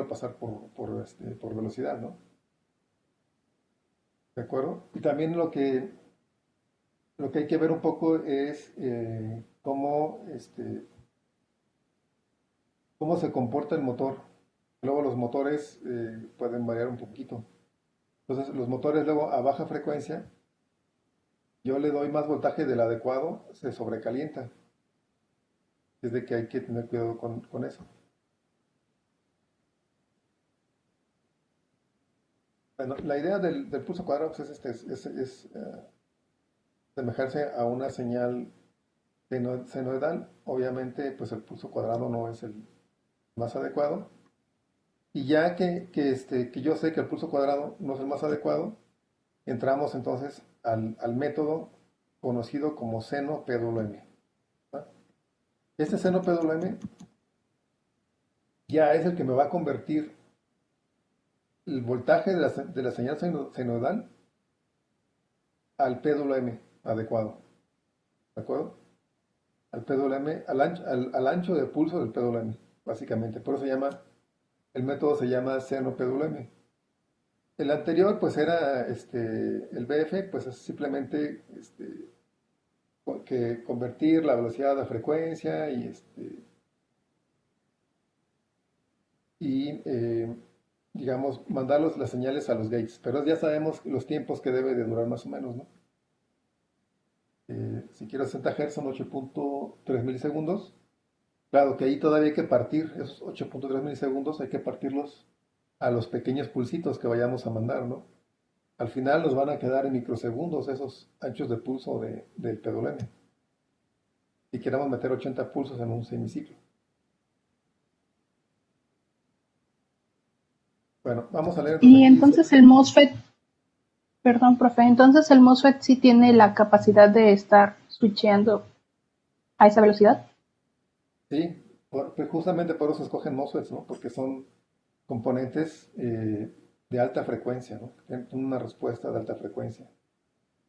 pasar por velocidad, ¿no? ¿De acuerdo? Y también lo que hay que ver un poco es cómo se comporta el motor. Luego los motores pueden variar un poquito. Entonces los motores luego a baja frecuencia, yo le doy más voltaje del adecuado, se sobrecalienta. Es de que hay que tener cuidado con eso. Bueno, la idea del pulso cuadrado pues, es asemejarse a una señal senoidal. Obviamente, pues el pulso cuadrado no es el más adecuado. Y ya que yo sé que el pulso cuadrado no es el más adecuado, entramos entonces al método conocido como seno PWM. ¿Va? Este seno PWM ya es el que me va a convertir el voltaje de la señal senoidal al PWM adecuado. ¿De acuerdo? Al PWM, al ancho de pulso del PWM, básicamente. Por eso el método se llama seno PWM. El anterior, pues era el BF, pues es simplemente que convertir la velocidad a frecuencia y digamos, mandar las señales a los gates. Pero ya sabemos los tiempos que debe de durar más o menos, ¿no? Si quiero 60 Hz son 8.3 milisegundos. Claro que ahí todavía hay que partir esos 8.3 milisegundos, hay que partirlos a los pequeños pulsitos que vayamos a mandar, ¿no? Al final nos van a quedar en microsegundos esos anchos de pulso del PWM. Si queremos meter 80 pulsos en un semiciclo. Bueno, vamos a leer Y aquí. entonces el MOSFET, perdón, profe, entonces el MOSFET sí tiene la capacidad de estar switcheando a esa velocidad. Sí, pues justamente por eso escogen MOSFETs, ¿no? Porque son componentes de alta frecuencia, ¿no? Tiene una respuesta de alta frecuencia.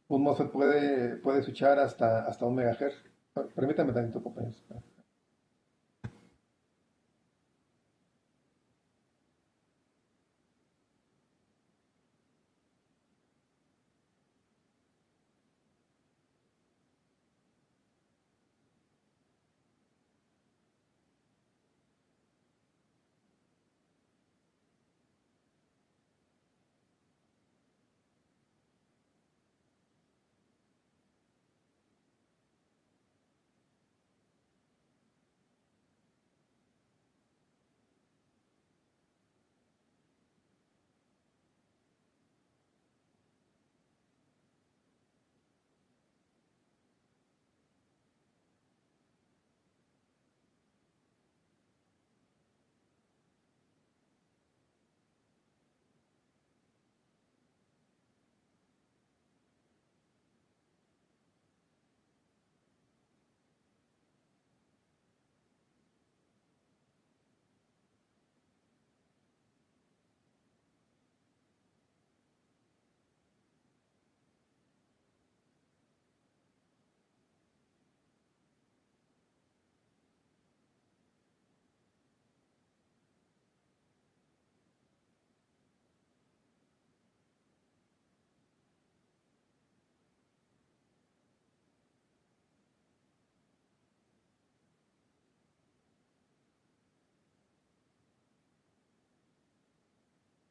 Un MOSFET puede switchar hasta 1 MHz. Permítame tantito, compañeros.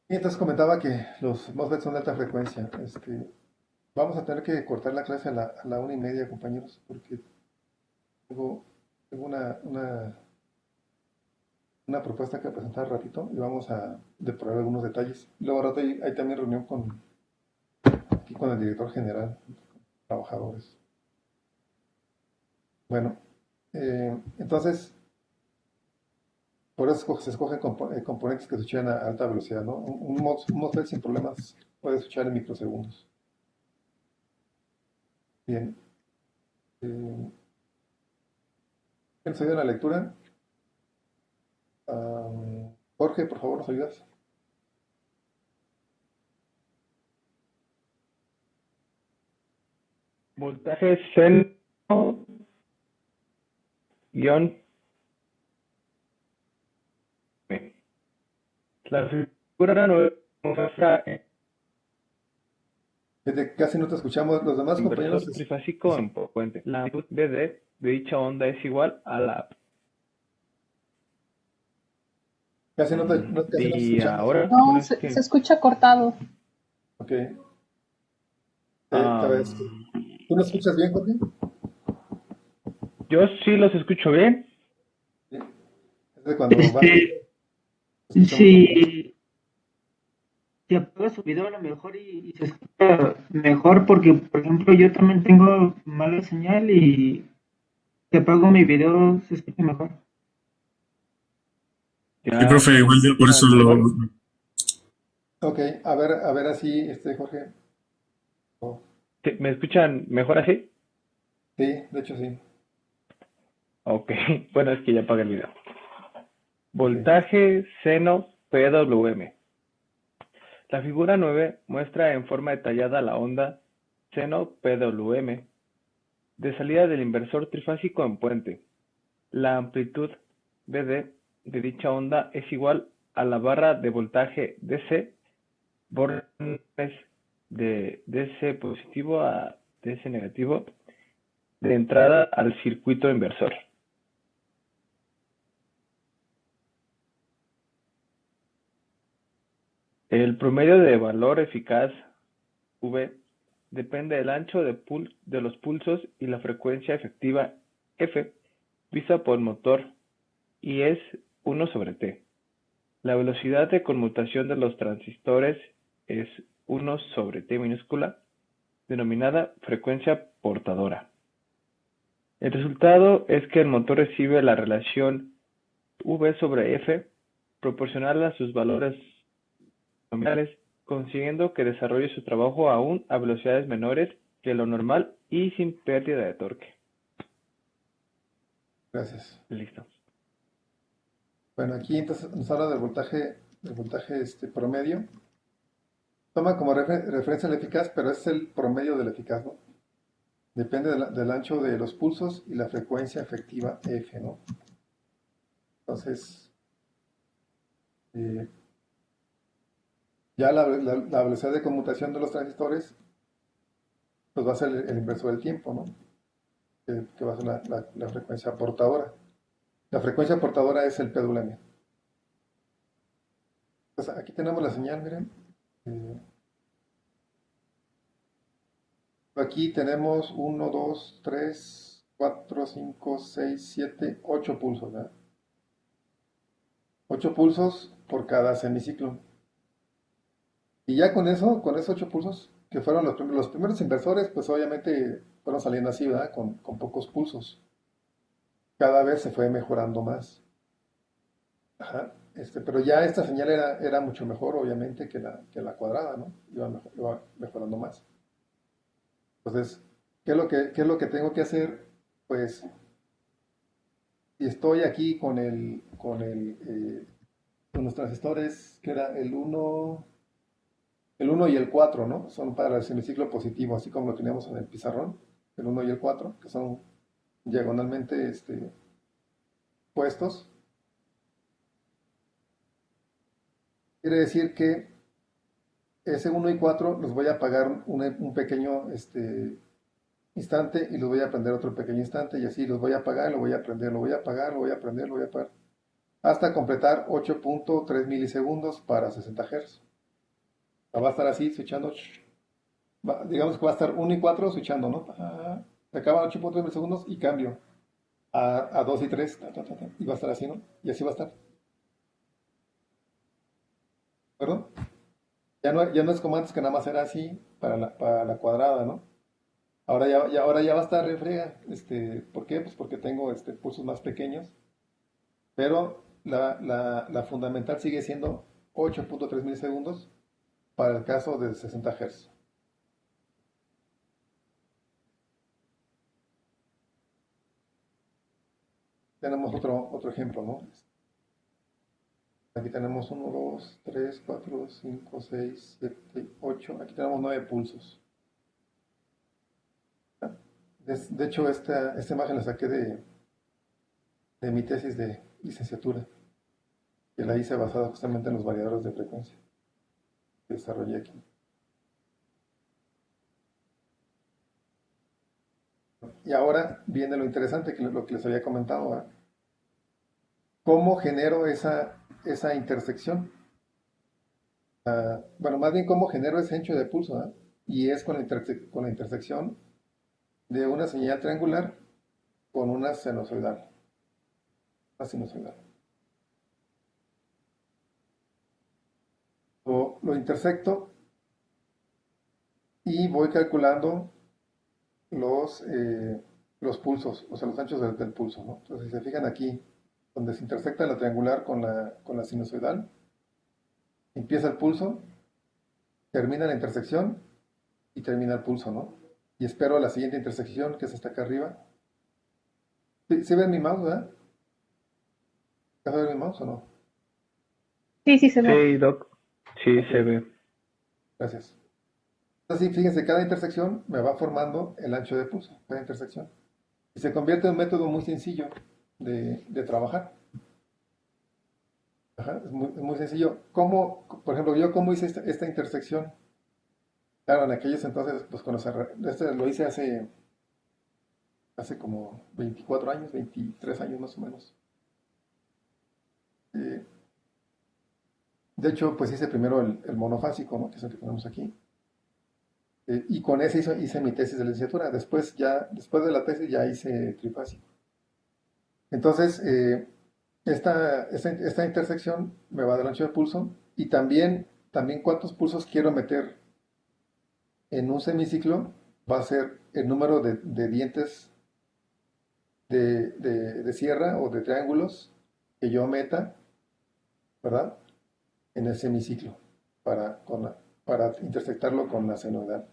Y entonces comentaba que los MOSFETs son de alta frecuencia. Vamos a tener que cortar la clase a la 1:30, compañeros, porque tengo, tengo una propuesta que presentar ratito y vamos a depurar algunos detalles. Luego al rato hay también reunión aquí con el director general, trabajadores. Bueno, entonces, por eso se escogen componentes que switchan a alta velocidad, ¿no? Un MOSFET sin problemas puede switchar en microsegundos. Bien. ¿Quién se dio la lectura? Jorge, por favor, ¿nos ayudas? Voltaje seno guión M. La figura no muestra Casi no te escuchamos. Los demás compañeros. inversor trifásico en puente. La amplitud BD de dicha onda es igual a la. Casi no Y escuchamos. ahora, No, bueno, es se que escucha cortado. Ok. Tal vez. ¿Tú nos escuchas bien, Jorge? yo sí los escucho bien. Sí. Es de cuando va. Escuchamos. Si apaga su video a lo mejor y se escucha mejor porque, por ejemplo, yo también tengo mala señal y si apago mi video se escucha mejor. Ya Sí, profe, me igual yo por eso escuchan mejor. Ok, a ver así, Jorge. Oh, Sí, ¿me escuchan mejor así? sí, de hecho sí. Ok, bueno, es que ya apagué el video. Ok. Voltaje seno PWM. La figura 9 muestra en forma detallada la onda seno PWM de salida del inversor trifásico en puente. La amplitud BD de dicha onda es igual a la barra de voltaje DC, bornes de DC positivo a DC negativo, de entrada al circuito inversor. El promedio de valor eficaz V depende del ancho de los pulsos y la frecuencia efectiva F vista por el motor y es 1/T. La velocidad de conmutación de los transistores es 1/T minúscula, denominada frecuencia portadora. El resultado es que el motor recibe la relación V/F proporcional a sus valores nominales, consiguiendo que desarrolle su trabajo aún a velocidades menores que lo normal y sin pérdida de torque. Gracias. Listo. Bueno, aquí entonces nos habla del voltaje promedio. Toma como referencia el eficaz, pero es el promedio del eficaz, ¿no? Depende del ancho de los pulsos y la frecuencia efectiva F, ¿no? Entonces, eh, ya la velocidad de conmutación de los transistores, pues va a ser el inverso del tiempo, ¿no? Que va a ser la frecuencia portadora. La frecuencia portadora es el PWM. Entonces, aquí tenemos la señal, miren. Aquí tenemos 1, 2, 3, 4, 5, 6, 7, 8 pulsos, ¿verdad? 8 pulsos por cada semiciclo. Y ya con eso, con esos 8 pulsos, que fueron los primeros inversores, pues obviamente fueron saliendo así, ¿verdad? Con pocos pulsos. Cada vez se fue mejorando más. Ajá. Pero ya esta señal era mucho mejor, obviamente, que la cuadrada, ¿no? Iba mejorando más. Entonces, ¿qué es lo que tengo que hacer? Pues, si estoy aquí con los transistores, que era el uno y el 4, ¿no? Son para el semiciclo positivo, así como lo teníamos en el pizarrón, el 1 y el 4, que son diagonalmente puestos. Quiere decir que ese 1 y 4 los voy a apagar un pequeño instante y los voy a prender otro pequeño instante y así los voy a apagar, lo voy a prender, lo voy a apagar, lo voy a prender, lo voy a apagar, hasta completar 8.3 milisegundos para 60 Hz. Va a estar así, switchando. Digamos que va a estar 1 y 4 switchando, ¿no? Se acaban 8.3 milisegundos y cambio a 2 y 3. Y va a estar así, ¿no? Y así va a estar. ¿Perdón? Ya no es como antes que nada más era así para la cuadrada, ¿no? Ahora ya va a estar refriega. ¿Por qué? Pues porque tengo pulsos más pequeños, pero la fundamental sigue siendo 8.3 milisegundos para el caso de 60 Hz. Tenemos otro ejemplo, ¿no? Aquí tenemos 1, 2, 3, 4, 5, 6, 7, 8. Aquí tenemos 9 pulsos. De hecho, esta imagen la saqué de mi tesis de licenciatura, que la hice basada justamente en los variadores de frecuencia que desarrollé aquí. Y ahora viene lo interesante, lo que les había comentado, ¿verdad? ¿Cómo genero esa intersección? Bueno, más bien cómo genero ese ancho de pulso, ¿verdad? Y es con la intersección de una señal triangular con una sinusoidal. Una sinusoidal. Lo intersecto y voy calculando los pulsos, o sea, los anchos del pulso, ¿no? Entonces, si se fijan aquí, donde se intersecta la triangular con la sinusoidal, empieza el pulso, termina la intersección y termina el pulso, ¿no? Y espero a la siguiente intersección, que es hasta acá arriba. ¿Sí ven mi mouse, verdad? ¿Vas a ver mi mouse o no? Sí, se ve. Sí, Doc. Sí, Ok, se ve. gracias. Entonces, sí, fíjense, cada intersección me va formando el ancho de pulso, cada intersección. Y se convierte en un método muy sencillo de trabajar. Ajá, es muy sencillo. Por ejemplo, yo cómo hice esta intersección? Claro, en aquellos entonces, pues lo hice hace como 24 años, 23 años más o menos. Eh, de hecho, pues hice primero el monofásico, ¿no? Que es el que tenemos aquí. Y con ese hice mi tesis de licenciatura. Después de la tesis ya hice trifásico. Entonces, esta intersección me va a dar ancho de pulso y también cuántos pulsos quiero meter en un semiciclo va a ser el número de dientes de sierra o de triángulos que yo meta, ¿verdad? En el semiciclo para intersectarlo con la senoidal.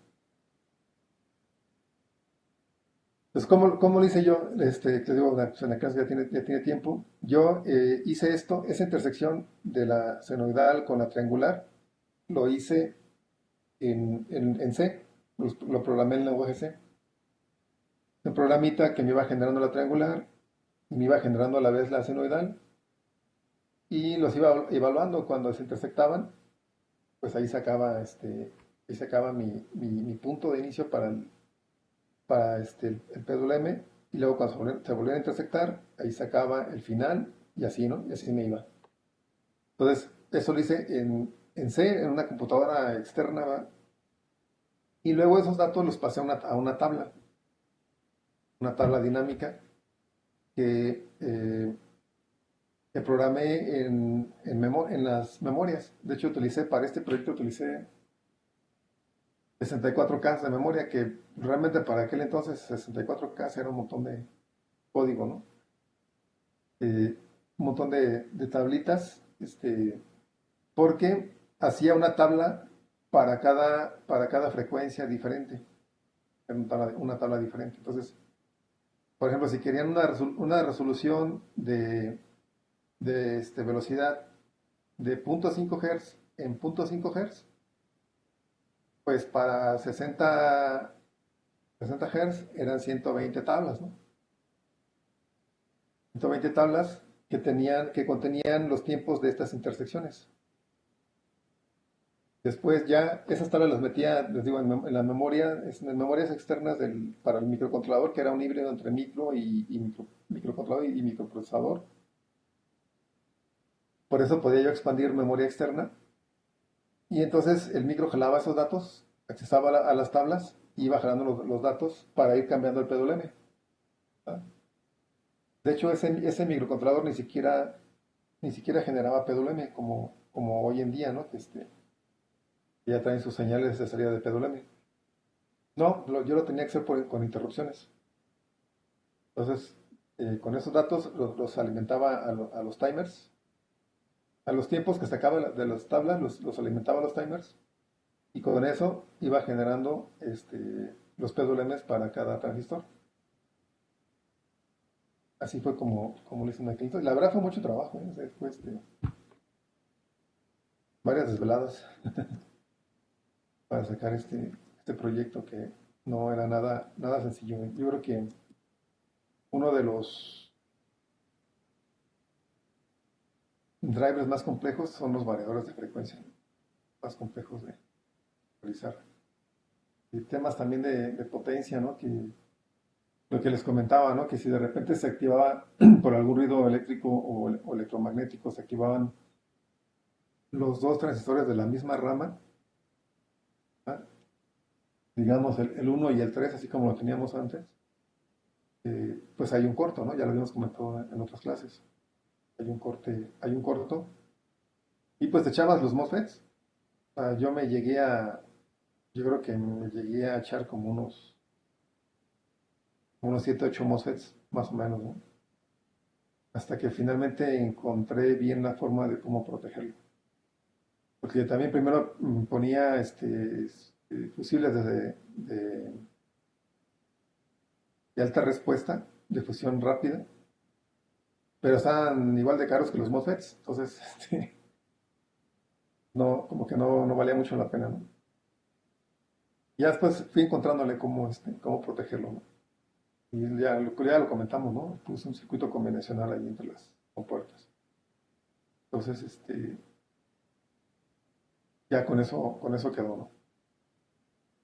Entonces, ¿cómo lo hice yo? Te digo, pues en la clase ya tiene tiempo. Yo hice esa intersección de la senoidal con la triangular, lo hice en C, lo programé en lenguaje C. Un programita que me iba generando la triangular y me iba generando a la vez la senoidal y los iba evaluando cuando se intersectaban, pues ahí sacaba mi punto de inicio para el péndulo M y luego cuando se volvían a intersectar, ahí sacaba el final y así, ¿no? Y así me iba. Entonces, eso lo hice en C, en una computadora externa, ¿va? Y luego esos datos los pasé a una tabla dinámica que que programé en las memorias. De hecho, para este proyecto utilicé 64K de memoria, que realmente para aquel entonces 64K era un montón de código, ¿no? Un montón de tablitas, porque hacía una tabla para cada frecuencia diferente, era una tabla diferente. Entonces, por ejemplo, si querían una resolución de velocidad de 0.5 Hz en 0.5 Hz, pues para 60 Hz eran 120 tablas, ¿no? 120 tablas que contenían los tiempos de estas intersecciones. Después ya esas tablas las metía, les digo, en las memorias externas para el microcontrolador, que era un híbrido entre microcontrolador y microprocesador. Por eso podía yo expandir memoria externa. Y entonces el micro jalaba esos datos, accesaba a las tablas y iba jalando los datos para ir cambiando el PWM. ¿Ah? De hecho, ese microcontrolador ni siquiera generaba PWM como hoy en día, ¿no? Que ya traen sus señales de salida de PWM. No, yo lo tenía que hacer con interrupciones. Entonces, con esos datos los alimentaba a los timers. A los tiempos que sacaba de las tablas los alimentaba a los timers. Y con eso iba generando los PWMs para cada transistor. Así fue como lo hice en aquel entonces. La verdad fue mucho trabajo, ¿eh? O sea, fue varias desveladas para sacar este proyecto que no era nada sencillo. Yo creo que uno de los drivers más complejos son los variadores de frecuencia, ¿no? Más complejos de realizar. Y temas también de potencia, ¿no? Lo que les comentaba, ¿no? Que si de repente se activaba por algún ruido eléctrico o electromagnético, se activaban los dos transistores de la misma rama, ¿ah? Digamos el 1 y el 3, así como lo teníamos antes, pues hay un corto, ¿no? Ya lo habíamos comentado en otras clases. Hay un corto, y pues te echabas los MOSFETs. Yo creo que me llegué a echar como unos 7, 8 MOSFETs, más o menos, ¿no? Hasta que finalmente encontré bien la forma de cómo protegerlo. Porque también primero ponía fusibles de alta respuesta, de fusión rápida, pero estaban igual de caros que los MOSFETs, entonces no, como que no valía mucho la pena, ¿no? Y ya después fui encontrándole cómo protegerlo, ¿no? Y ya lo comentamos, ¿no? Puse un circuito convencional ahí entre las compuertas. Entonces, ya con eso quedó, ¿no?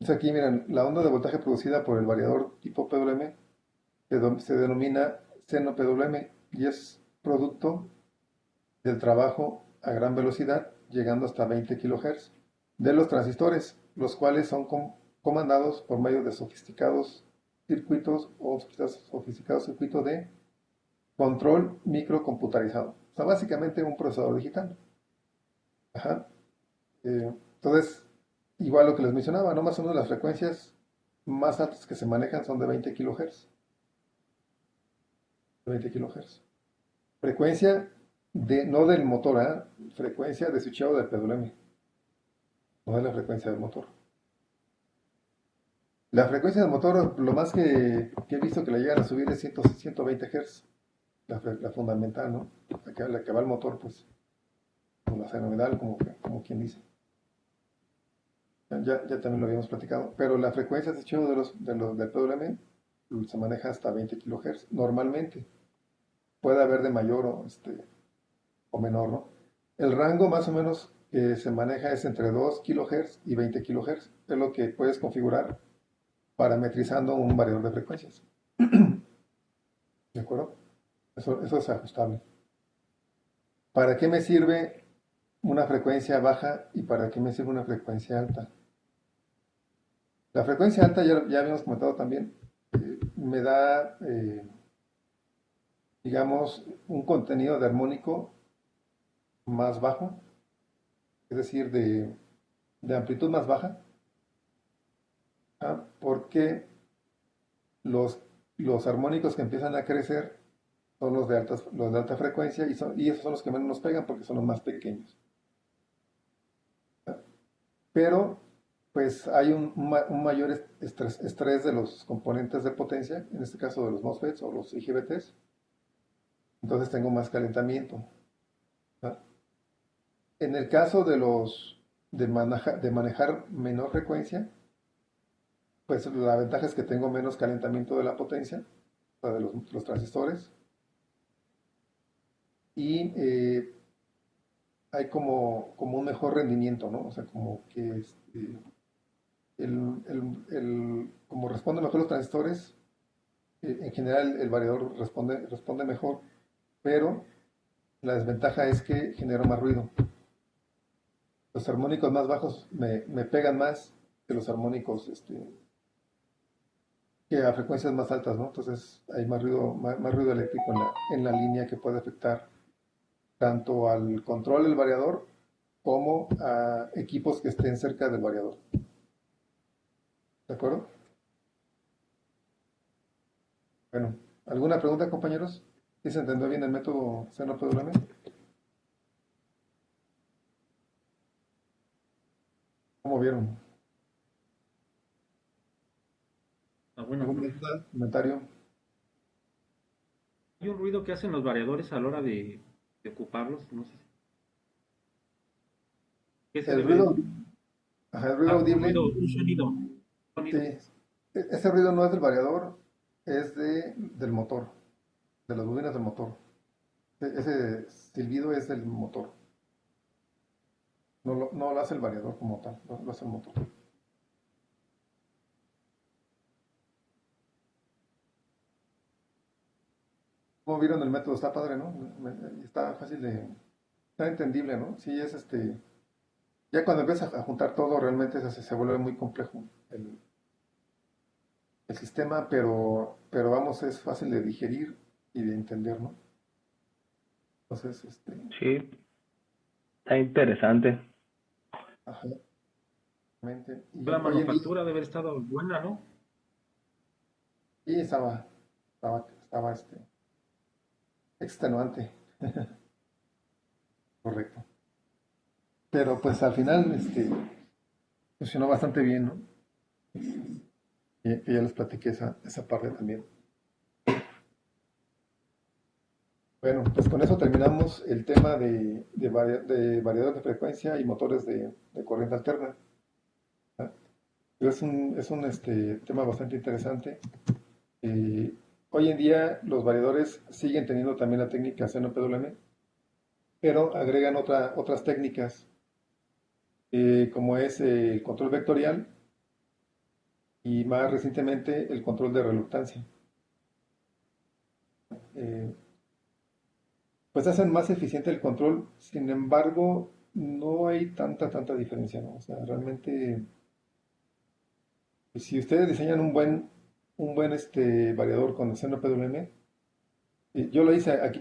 Entonces aquí, miren, la onda de voltaje producida por el variador tipo PWM se denomina seno PWM y es producto del trabajo a gran velocidad, llegando hasta 20 kHz, de los transistores, los cuales son comandados por medio de sofisticados circuitos o sofisticados circuitos de control microcomputarizado. O sea, básicamente un procesador digital. Ajá. Entonces, igual lo que les mencionaba, ¿no? Más o menos las frecuencias más altas que se manejan son de 20 kHz. De 20 kHz. Frecuencia no del motor, ¿ah? Frecuencia de switcheo del PWM. No es la frecuencia del motor. La frecuencia del motor, lo más que he visto que la llegan a subir es 120 Hz. La fundamental, ¿no? La que va el motor, pues, con la senoidal, como quien dice. Ya también lo habíamos platicado, pero la frecuencia de hecho del PWM se maneja hasta 20 kHz normalmente. Puede haber de mayor o menor, ¿no? El rango más o menos que se maneja es entre 2 kHz y 20 kHz. Es lo que puedes configurar parametrizando un variador de frecuencias. ¿De acuerdo? Eso es ajustable. ¿Para qué me sirve una frecuencia baja y para qué me sirve una frecuencia alta? La frecuencia alta, ya habíamos comentado también, me da, digamos, un contenido de armónico más bajo, es decir, de amplitud más baja, porque los armónicos que empiezan a crecer son los de alta frecuencia y esos son los que menos nos pegan porque son los más pequeños. Pero pues hay un mayor estrés de los componentes de potencia, en este caso de los MOSFETs o los IGBTs, entonces tengo más calentamiento. ¿No? En el caso de manejar menor frecuencia, pues la ventaja es que tengo menos calentamiento de la potencia, o sea, de los transistores, y hay como un mejor rendimiento, ¿no? O sea, como que como responden mejor los transistores, en general el variador responde mejor, pero la desventaja es que genera más ruido. Los armónicos más bajos me pegan más que los armónicos que a frecuencias más altas, ¿no? Entonces hay más ruido eléctrico en la línea que puede afectar tanto al control del variador como a equipos que estén cerca del variador. ¿De acuerdo? Bueno, ¿alguna pregunta, compañeros? ¿Sí se entendió bien el método CNOPWM? ¿Cómo vieron? Bueno, ¿Alguna duda, comentario? hay un ruido que hacen los variadores a la hora de ocuparlos, no sé. ¿Qué se El debe? ruido, ajá, el ruido Un audible, ruido, un sonido. sí, ese ruido no es del variador, es del motor, de las bobinas del motor. Ese silbido es del motor. No lo hace el variador como tal, lo hace el motor. Como vieron el método, está padre, ¿no? Está fácil está entendible, ¿no? Sí, ya cuando empiezas a juntar todo, realmente se vuelve muy complejo el sistema, pero vamos, es fácil de digerir y de entender, ¿no? Entonces, Sí, está interesante. ajá, realmente. La Y hoy en día, manufactura debe haber estado buena, ¿no? sí, estaba extenuante, correcto. Pero pues al final, funcionó bastante bien, ¿no? Y ya les platiqué esa parte también. Bueno, pues con eso terminamos el tema de variedad de frecuencia y motores de corriente alterna. ¿Ah? Es un tema bastante interesante. Eh, Hoy en día los variadores siguen teniendo también la técnica CNOPWM, pero agregan otras técnicas, como es el control vectorial y más recientemente el control de reluctancia. Eh, pues hacen más eficiente el control, sin embargo, no hay tanta diferencia, ¿no? O sea, realmente, pues, si ustedes diseñan un buen variador con el CNOPWM, yo lo hice, aquí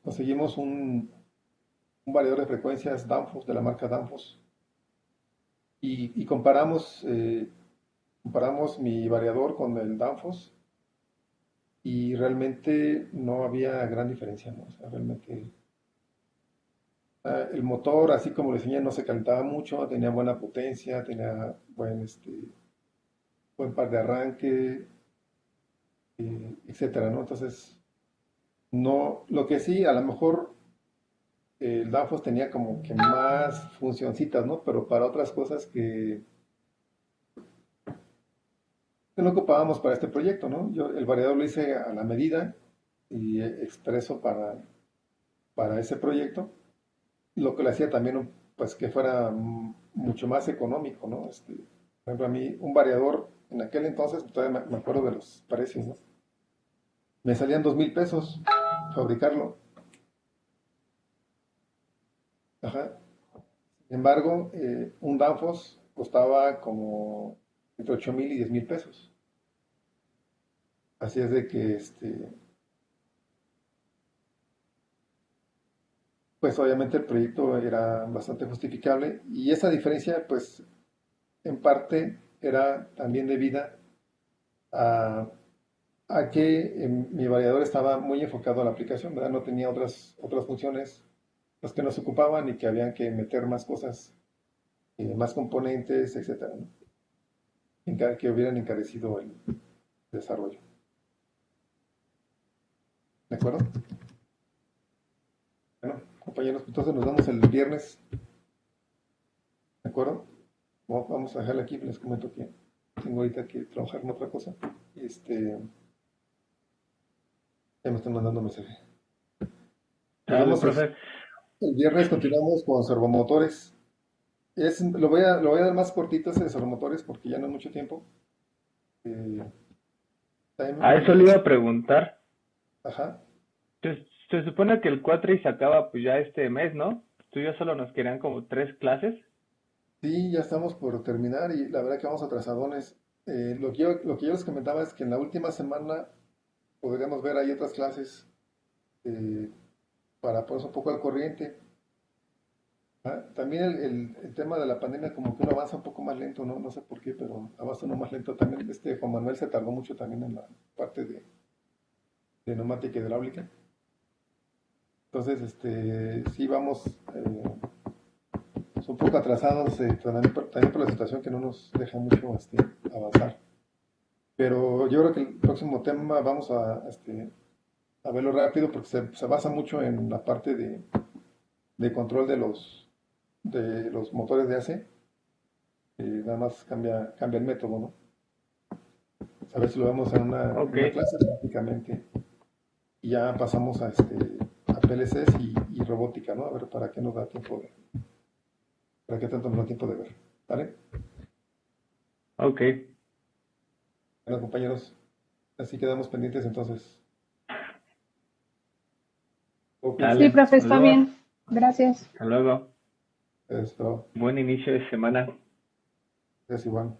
conseguimos un variador de frecuencias Danfoss, de la marca Danfoss, y comparamos mi variador con el Danfoss y realmente no había gran diferencia, ¿no? O sea, realmente el motor, así como lo diseñé, no se calentaba mucho, tenía buena potencia, tenía buen par de arranque, etcétera, ¿no? Entonces, no, lo que sí, a lo mejor el Danfoss tenía como que más funcioncitas, ¿no? Pero para otras cosas que no ocupábamos para este proyecto, ¿no? Yo el variador lo hice a la medida y expreso para ese proyecto, lo que le hacía también, pues, que fuera mucho más económico, ¿no? Por ejemplo, a mí un variador en aquel entonces, todavía me acuerdo de los precios, ¿no? Me salían 2,000 pesos fabricarlo. Ajá. Sin embargo, un Danfoss costaba como entre 8,000 y 10,000 pesos. Así es de que, pues obviamente el proyecto era bastante justificable y esa diferencia, pues en parte era también debida a, a que mi variador estaba muy enfocado a la aplicación, ¿verdad? No tenía otras funciones las que nos ocupaban y que habían que meter más cosas, más componentes, etcétera, ¿no? Que hubieran encarecido el desarrollo. ¿De acuerdo? Bueno, compañeros, entonces nos vemos el viernes. ¿De acuerdo? Vamos a dejarle aquí, les comento que tengo ahorita que trabajar en otra cosa. Ya me están mandando mensaje. Nos Dale, vemos profe. el viernes, continuamos con servomotores. Lo voy a dar más cortito ese de servomotores porque ya no hay mucho tiempo. Eh, A eso le iba a preguntar. Ajá. Se supone que el cuatri se acaba pues ya este mes, ¿no? Tú ya solo nos querían como 3 clases. Sí, ya estamos por terminar y la verdad que vamos atrasadones. Lo que yo les comentaba es que en la última semana podríamos ver ahí otras clases eh, para ponerse un poco al corriente. También el tema de la pandemia como que uno avanza un poco más lento, ¿no? No sé por qué, pero avanza uno más lento. También Juan Manuel se tardó mucho también en la parte de neumática hidráulica. Entonces, sí vamos un poco atrasados también por la situación que no nos deja mucho avanzar. Pero yo creo que el próximo tema vamos a verlo rápido porque se basa mucho en la parte de control de los motores de AC. Nada más cambia el método, ¿no? A ver si lo vemos en una Ok, clase prácticamente. Y ya pasamos a PLCs y robótica, ¿no? A ver para qué nos da tiempo para qué tanto nos da tiempo de ver. ¿Vale? ok. Bueno, compañeros, así quedamos pendientes entonces. Ok, Sí, Dale. profe, Nos está vemos. bien. Gracias. Hasta luego. es, pero Buen inicio de semana. es igual.